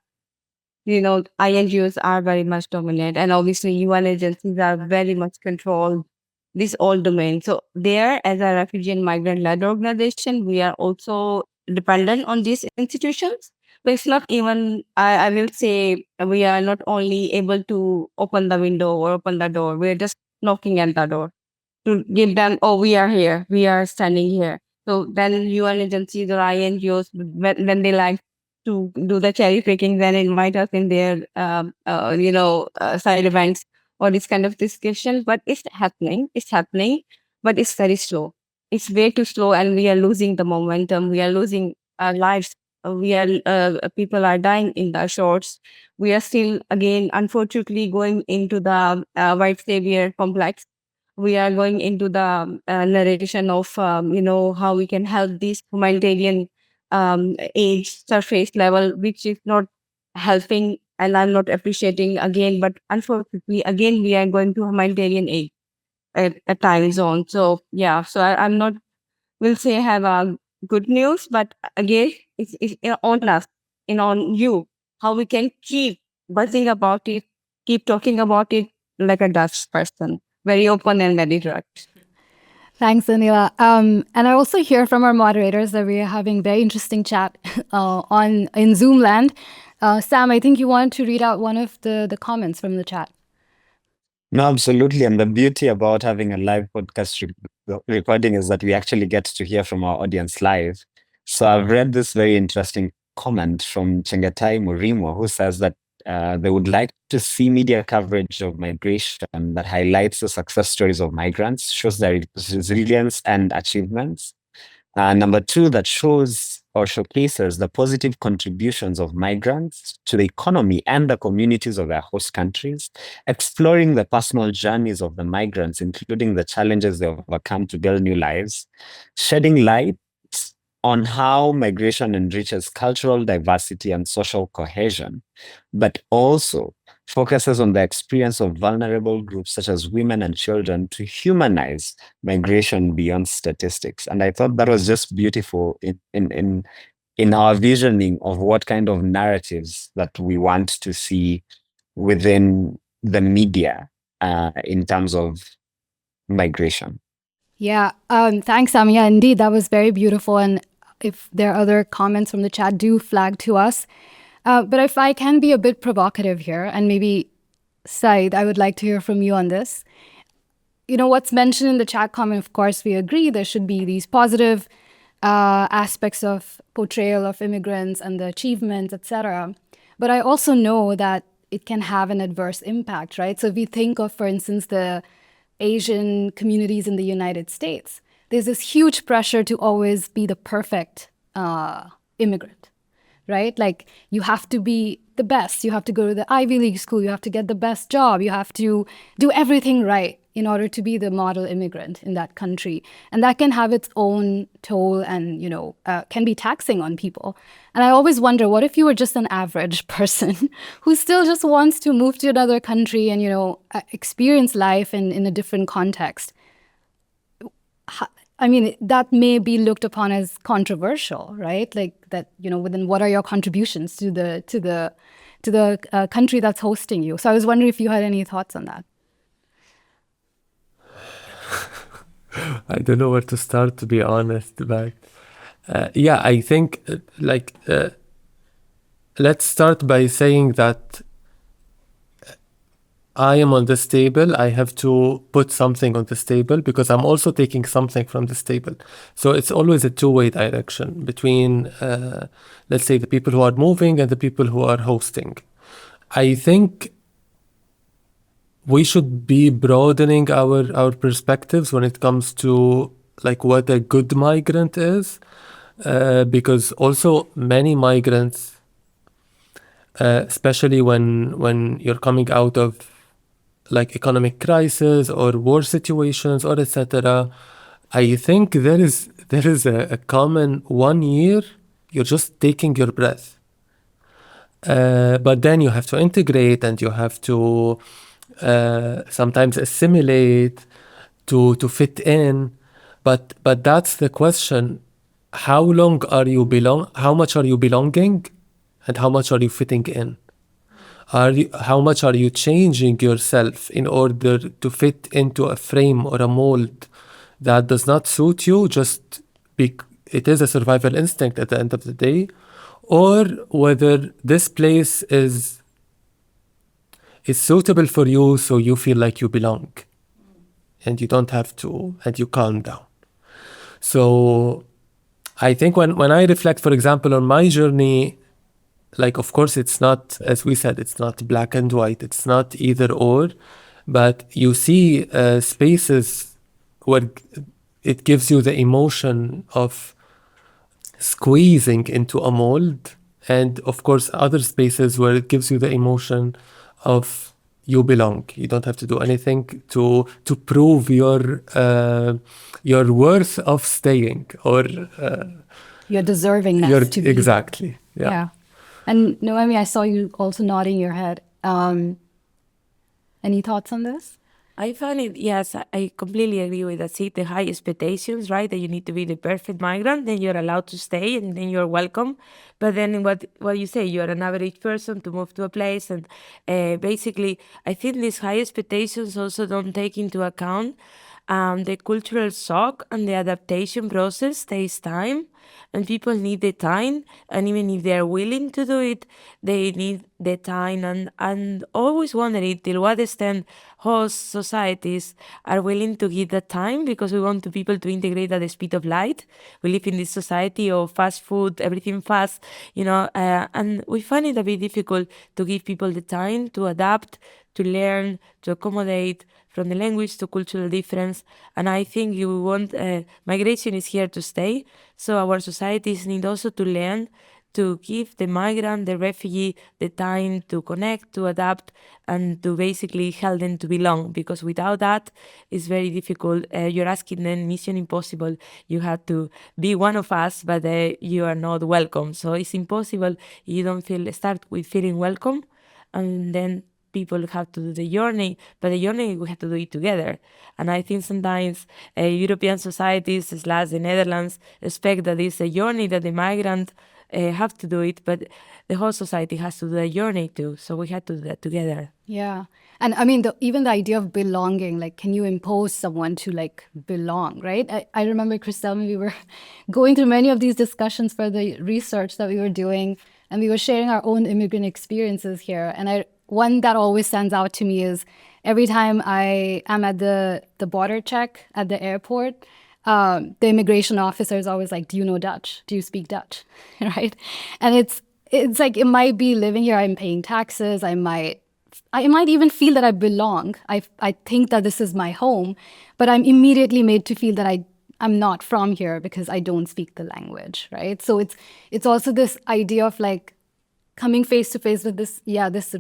INGOs are very much dominant, and obviously UN agencies are very much controlled this all domain. So there, as a refugee and migrant-led organization, we are also dependent on these institutions. But it's not even, I will say, we are not only able to open the window or open the door, we're just knocking at the door to give them, oh, we are here, we are standing here. So then UN agencies or INGOs, when they like to do the cherry picking, then invite us in their, side events or this kind of discussion. But it's happening, but it's very slow. It's way too slow, and we are losing the momentum. We are losing our lives. People are dying in the shorts. We are still, again, unfortunately, going into the white savior complex. We are going into the narration of, how we can help this humanitarian age surface level, which is not helping, and I'm not appreciating again. But unfortunately, again, we are going to humanitarian aid at time zone. So yeah, so I'm not will say have a good news, but again, it's on us and on you how we can keep buzzing about it, keep talking about it like a Dutch person, very open and very direct. Thanks, Anila. And I also hear from our moderators that we are having very interesting chat in Zoom land. Sam, I think you wanted to read out one of the comments from the chat. No, absolutely. And the beauty about having a live podcast recording is that we actually get to hear from our audience live. So I've read this very interesting comment from Chengetai Murimo, who says that they would like to see media coverage of migration that highlights the success stories of migrants, shows their resilience and achievements. Number two, that shows or showcases the positive contributions of migrants to the economy and the communities of their host countries, exploring the personal journeys of the migrants, including the challenges they overcome to build new lives, shedding light on how migration enriches cultural diversity and social cohesion, but also focuses on the experience of vulnerable groups such as women and children to humanize migration beyond statistics. And I thought that was just beautiful in our visioning of what kind of narratives that we want to see within the media in terms of migration. Yeah, thanks, Sam. Yeah, indeed, that was very beautiful. And if there are other comments from the chat, do flag to us. But if I can be a bit provocative here and maybe Saeed, I would like to hear from you on this. You know, what's mentioned in the chat comment, of course, we agree there should be these positive aspects of portrayal of immigrants and the achievements, etc. But I also know that it can have an adverse impact, right? So if we think of, for instance, the Asian communities in the United States, there's this huge pressure to always be the perfect immigrant, right? Like you have to be the best. You have to go to the Ivy League school. You have to get the best job. You have to do everything right in order to be the model immigrant in that country. And that can have its own toll and, can be taxing on people. And I always wonder, what if you were just an average person who still just wants to move to another country and, experience life in a different context? I mean, that may be looked upon as controversial, right? Like that, within what are your contributions to the country that's hosting you? So I was wondering if you had any thoughts on that. I don't know where to start, to be honest, but I think let's start by saying that I am on this table. I have to put something on this table because I'm also taking something from this table. So it's always a two-way direction between, let's say, the people who are moving and the people who are hosting. I think we should be broadening our perspectives when it comes to like what a good migrant is, because also many migrants, especially when you're coming out of like economic crisis or war situations or etc., I think there is a common 1 year you're just taking your breath, but then you have to integrate and you have to sometimes assimilate to fit in, but that's the question: how long are you how much are you belonging, and how much are you fitting in? How much are you changing yourself in order to fit into a frame or a mold that does not suit you? Just it is a survival instinct at the end of the day, or whether this place is suitable for you, so you feel like you belong and you don't have to, and you calm down. So I think when I reflect, for example, on my journey, like, of course, it's not, as we said, it's not black and white. It's not either or, but you see spaces where it gives you the emotion of squeezing into a mold, and of course, other spaces where it gives you the emotion of you belong. You don't have to do anything to prove your worth of staying, or your deservingness to be. Exactly. Yeah. And Noemi, I saw you also nodding your head. Any thoughts on this? I find it, yes, I completely agree with that. See, the high expectations, right? That you need to be the perfect migrant, then you're allowed to stay and then you're welcome. But then what you say, you're an average person to move to a place. And basically, I think these high expectations also don't take into account the cultural shock, and the adaptation process takes time. And people need the time, and even if they're willing to do it, they need the time. And always wondering till what extent host societies are willing to give that time, because we want people to integrate at the speed of light. We live in this society of fast food, everything fast, and we find it a bit difficult to give people the time to adapt, to learn, to accommodate, from the language to cultural difference. And I think you want migration is here to stay. So our societies need also to learn to give the migrant, the refugee, the time to connect, to adapt, and to basically help them to belong. Because without that, it's very difficult. You're asking them mission impossible. You have to be one of us, but you are not welcome. So it's impossible. You don't start with feeling welcome, and then people have to do the journey, but the journey we have to do it together. And I think sometimes European societies, / the Netherlands, expect that it's a journey that the migrant have to do it, but the whole society has to do the journey too. So we have to do that together. Yeah. And I mean, even the idea of belonging, like, can you impose someone to like belong, right? I remember, Christelle, we were going through many of these discussions for the research that we were doing, and we were sharing our own immigrant experiences here. And one that always stands out to me is every time I am at the border check at the airport, the immigration officer is always like, "Do you know Dutch? Do you speak Dutch?" Right? And it's like, it might be living here, I'm paying taxes, I might even feel that I belong. I think that this is my home, but I'm immediately made to feel that I'm not from here because I don't speak the language, right? So it's also this idea of like coming face to face with this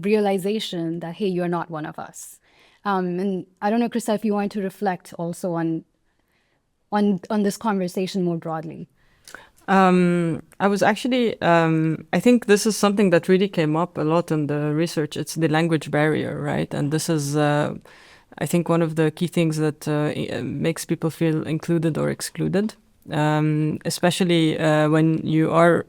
realization that, hey, you're not one of us. And I don't know, Christelle, if you want to reflect also on this conversation more broadly. I was actually, I think this is something that really came up a lot in the research. It's the language barrier, right? And this is, I think, one of the key things that makes people feel included or excluded, especially when you are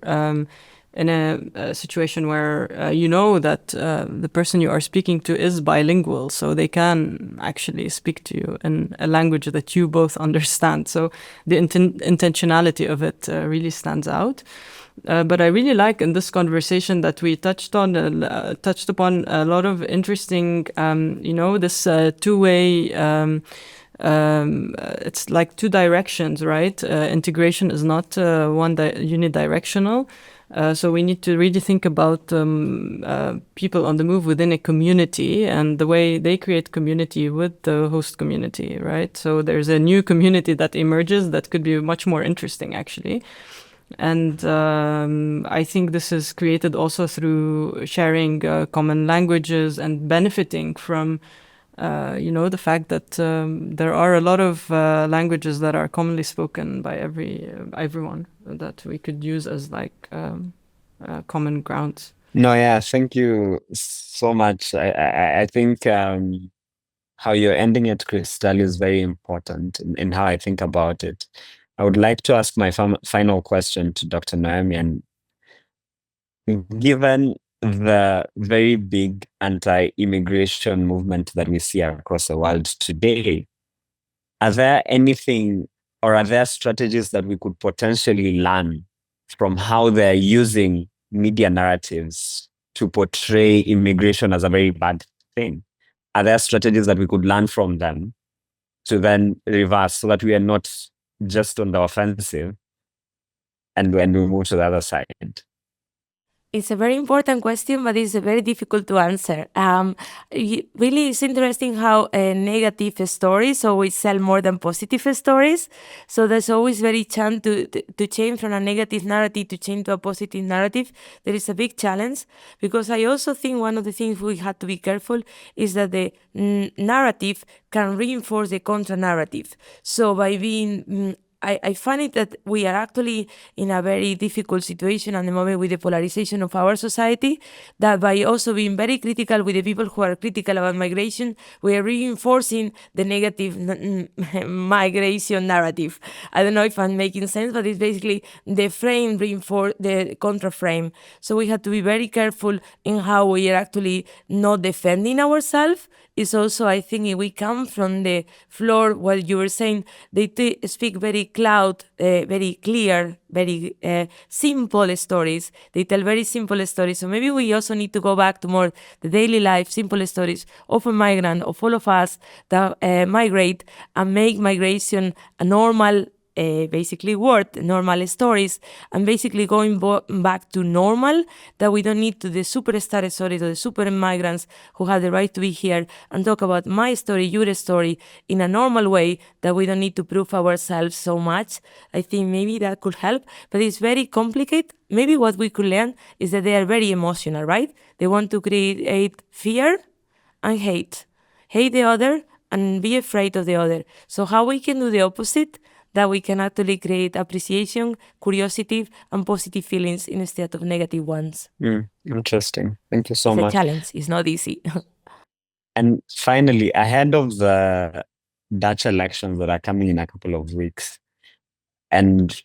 in a situation where you know that the person you are speaking to is bilingual, so they can actually speak to you in a language that you both understand. So the intentionality of it really stands out. But I really like in this conversation that we touched upon a lot of interesting, this two-way. It's like two directions, right? Integration is not unidirectional. So we need to really think about people on the move within a community and the way they create community with the host community, right? So there's a new community that emerges that could be much more interesting, actually. And I think this is created also through sharing common languages and benefiting from the fact that there are a lot of languages that are commonly spoken by everyone that we could use as like common grounds. No, yeah, thank you so much. I think how you're ending it, Christelle, is very important in how I think about it. I would like to ask my final question to Dr. Noemi, and given the very big anti-immigration movement that we see across the world today, are there anything or are there strategies that we could potentially learn from how they're using media narratives to portray immigration as a very bad thing? Are there strategies that we could learn from them to then reverse so that we are not just on the offensive and when we move to the other side? It's a very important question, but it's very difficult to answer. Really, it's interesting how negative stories always sell more than positive stories. So there's always very chance to change from a negative narrative to change to a positive narrative. There is a big challenge because I also think one of the things we have to be careful is that the narrative can reinforce the contra-narrative. So by being I find it that we are actually in a very difficult situation at the moment with the polarization of our society, that by also being very critical with the people who are critical about migration, we are reinforcing the negative migration narrative. I don't know if I'm making sense, but it's basically the frame reinforce the contra frame. So we have to be very careful in how we are actually not defending ourselves. It's also, I think, if we come from the floor, what you were saying, they speak very very clear, very simple stories. They tell very simple stories. So maybe we also need to go back to more the daily life, simple stories of a migrant, of all of us that migrate and make migration a normal basically word, normal stories, and basically going back to normal, that we don't need to the superstar stories or the super migrants who have the right to be here and talk about my story, your story in a normal way, that we don't need to prove ourselves so much. I think maybe that could help, but it's very complicated. Maybe what we could learn is that they are very emotional, right? They want to create fear and hate the other and be afraid of the other. So how we can do the opposite, that we can actually create appreciation, curiosity, and positive feelings instead of negative ones. Interesting. Thank you so much. It's a challenge. It's not easy. And finally, ahead of the Dutch elections that are coming in a couple of weeks, and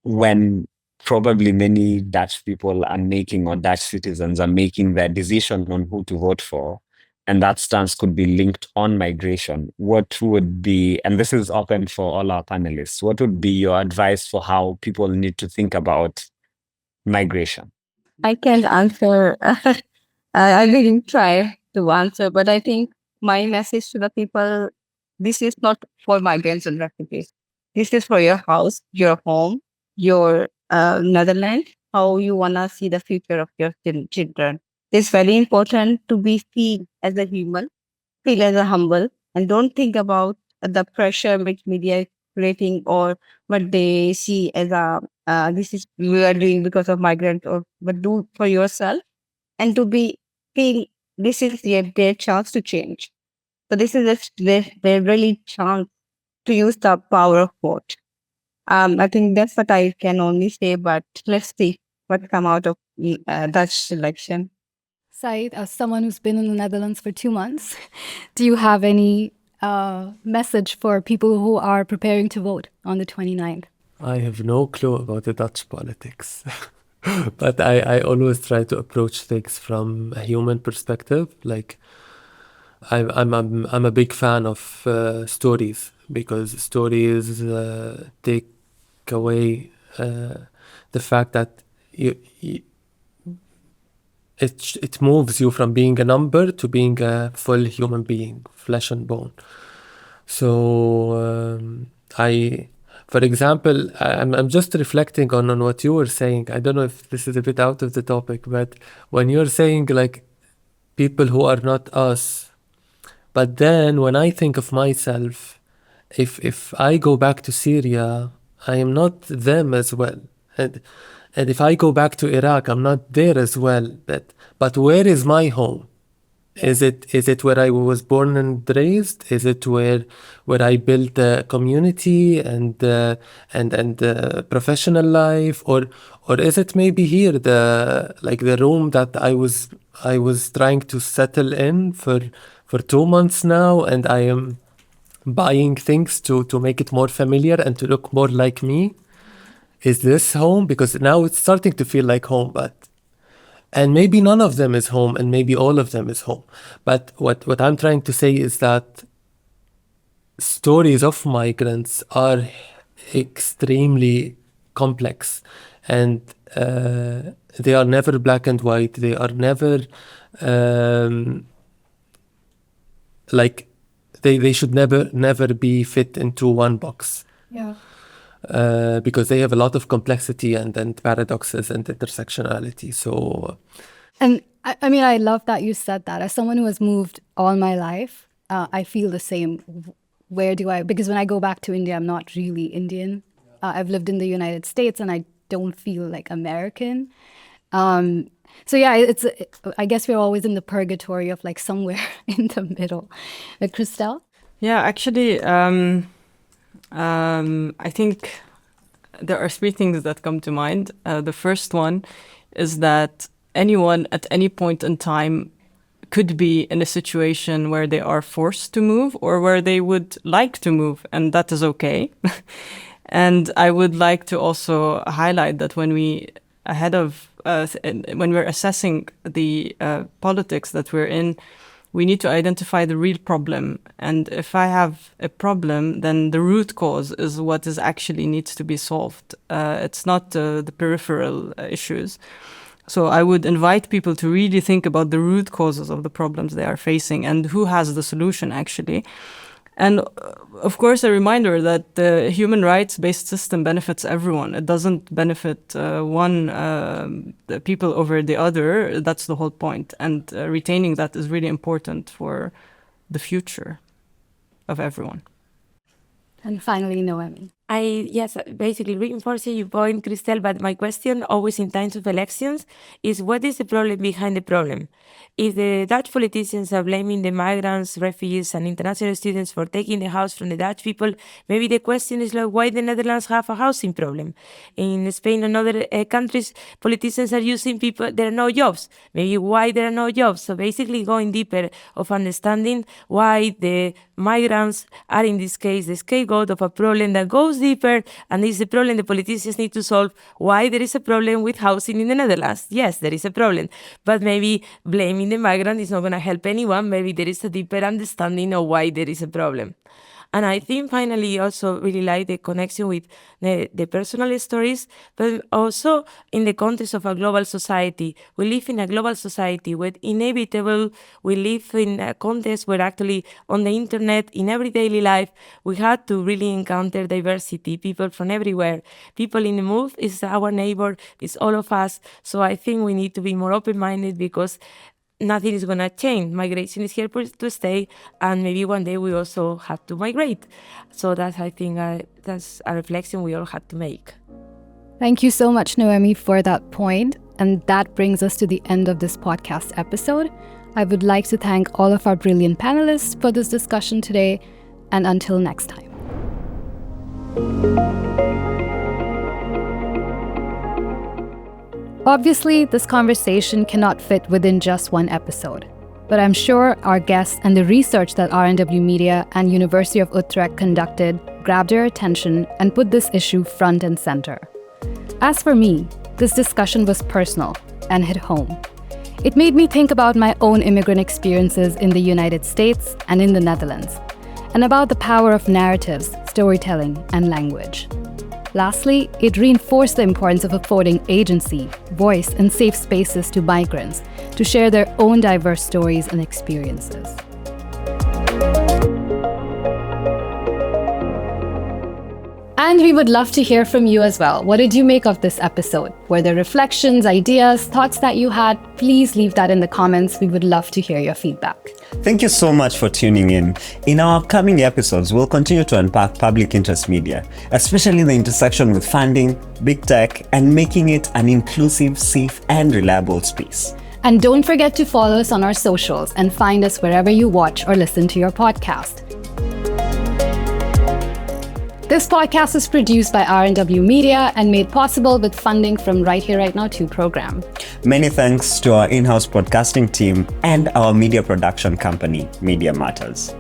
when probably many Dutch people are making, or Dutch citizens are making their decision on who to vote for, and that stance could be linked on migration, what would be, and this is open for all our panelists, what would be your advice for how people need to think about migration? I can answer. I didn't try. to answer. But I think my message to the people, this is not for migrants and refugees. This is for your house, your home, your Netherlands, how you want to see the future of your children. It's very important to be seen as a human, feel as a humble, and don't think about the pressure which media is creating or what they see as a this is we are doing because of migrants, or but do for yourself and to be feel this is their chance to change. So this is their really chance to use the power of vote. I think that's what I can only say, but let's see what come out of Dutch election. Saeed, as someone who's been in the Netherlands for 2 months, do you have any message for people who are preparing to vote on the 29th? I have no clue about the Dutch politics. But I always try to approach things from a human perspective. Like I'm a big fan of stories, because stories take away the fact that it moves you from being a number to being a full human being, flesh and bone. So for example, I'm just reflecting on what you were saying. I don't know if this is a bit out of the topic, but when you're saying like people who are not us, but then when I think of myself, if I go back to Syria, I am not them as well. And if I go back to Iraq, I'm not there as well. But where is my home? Is it where I was born and raised? Is it where I built a community and professional life, or is it maybe here the room that I was trying to settle in for 2 months now, and I am buying things to make it more familiar and to look more like me? Is this home? Because now it's starting to feel like home, and maybe none of them is home, and maybe all of them is home. But what I'm trying to say is that stories of migrants are extremely complex, and they are never black and white. They are never like they should never be fit into one box. Yeah. Because they have a lot of complexity and paradoxes and intersectionality. So, and I mean, I love that you said that. As someone who has moved all my life, I feel the same. Because when I go back to India, I'm not really Indian. I've lived in the United States and I don't feel like American. So yeah, I guess we're always in the purgatory of like somewhere in the middle. But Christelle? Yeah, actually, I think there are 3 things that come to mind. The first one is that anyone at any point in time could be in a situation where they are forced to move or where they would like to move, and that is okay. And I would like to also highlight that when we're assessing the politics that we're in, we need to identify the real problem. And if I have a problem, then the root cause is what is actually needs to be solved. It's not the peripheral issues. So I would invite people to really think about the root causes of the problems they are facing and who has the solution actually. And of course, a reminder that the human rights-based system benefits everyone. It doesn't benefit the people over the other. That's the whole point. And retaining that is really important for the future of everyone. And finally, Noemi. Yes, basically reinforcing your point, Christelle, but my question always in times of elections is what is the problem behind the problem? If the Dutch politicians are blaming the migrants, refugees, and international students for taking the house from the Dutch people, maybe the question is like why the Netherlands have a housing problem. In Spain and other countries, politicians are using people, there are no jobs. Maybe why there are no jobs. So basically going deeper of understanding why the migrants are in this case the scapegoat of a problem that goes deeper, and is the problem the politicians need to solve. Why there is a problem with housing in the Netherlands? Yes, there is a problem, but maybe blaming the migrant is not going to help anyone. Maybe there is a deeper understanding of why there is a problem. And I think finally also really like the connection with the personal stories, but also in the context of a global society. We live in a global society with inevitable, we live in a context where actually on the internet, in every daily life, we had to really encounter diversity, people from everywhere. People in the move is our neighbor, it's all of us. So I think we need to be more open-minded because nothing is going to change. Migration is here to stay, and maybe one day we also have to migrate. So that's, I think, that's a reflection we all had to make. Thank you so much, Noemi, for that point. And that brings us to the end of this podcast episode. I would like to thank all of our brilliant panelists for this discussion today, and until next time. Obviously, this conversation cannot fit within just one episode, but I'm sure our guests and the research that RNW Media and University of Utrecht conducted grabbed your attention and put this issue front and center. As for me, this discussion was personal and hit home. It made me think about my own immigrant experiences in the United States and in the Netherlands, and about the power of narratives, storytelling, and language. Lastly, it reinforced the importance of affording agency, voice, and safe spaces to migrants to share their own diverse stories and experiences. And we would love to hear from you as well. What did you make of this episode? Were there reflections, ideas, thoughts that you had? Please leave that in the comments. We would love to hear your feedback. Thank you so much for tuning in. In our upcoming episodes, we'll continue to unpack public interest media, especially the intersection with funding, big tech, and making it an inclusive, safe, and reliable space. And don't forget to follow us on our socials and find us wherever you watch or listen to your podcast. This podcast is produced by RNW Media and made possible with funding from Right Here, Right Now 2 program. Many thanks to our in-house podcasting team and our media production company, Media Matters.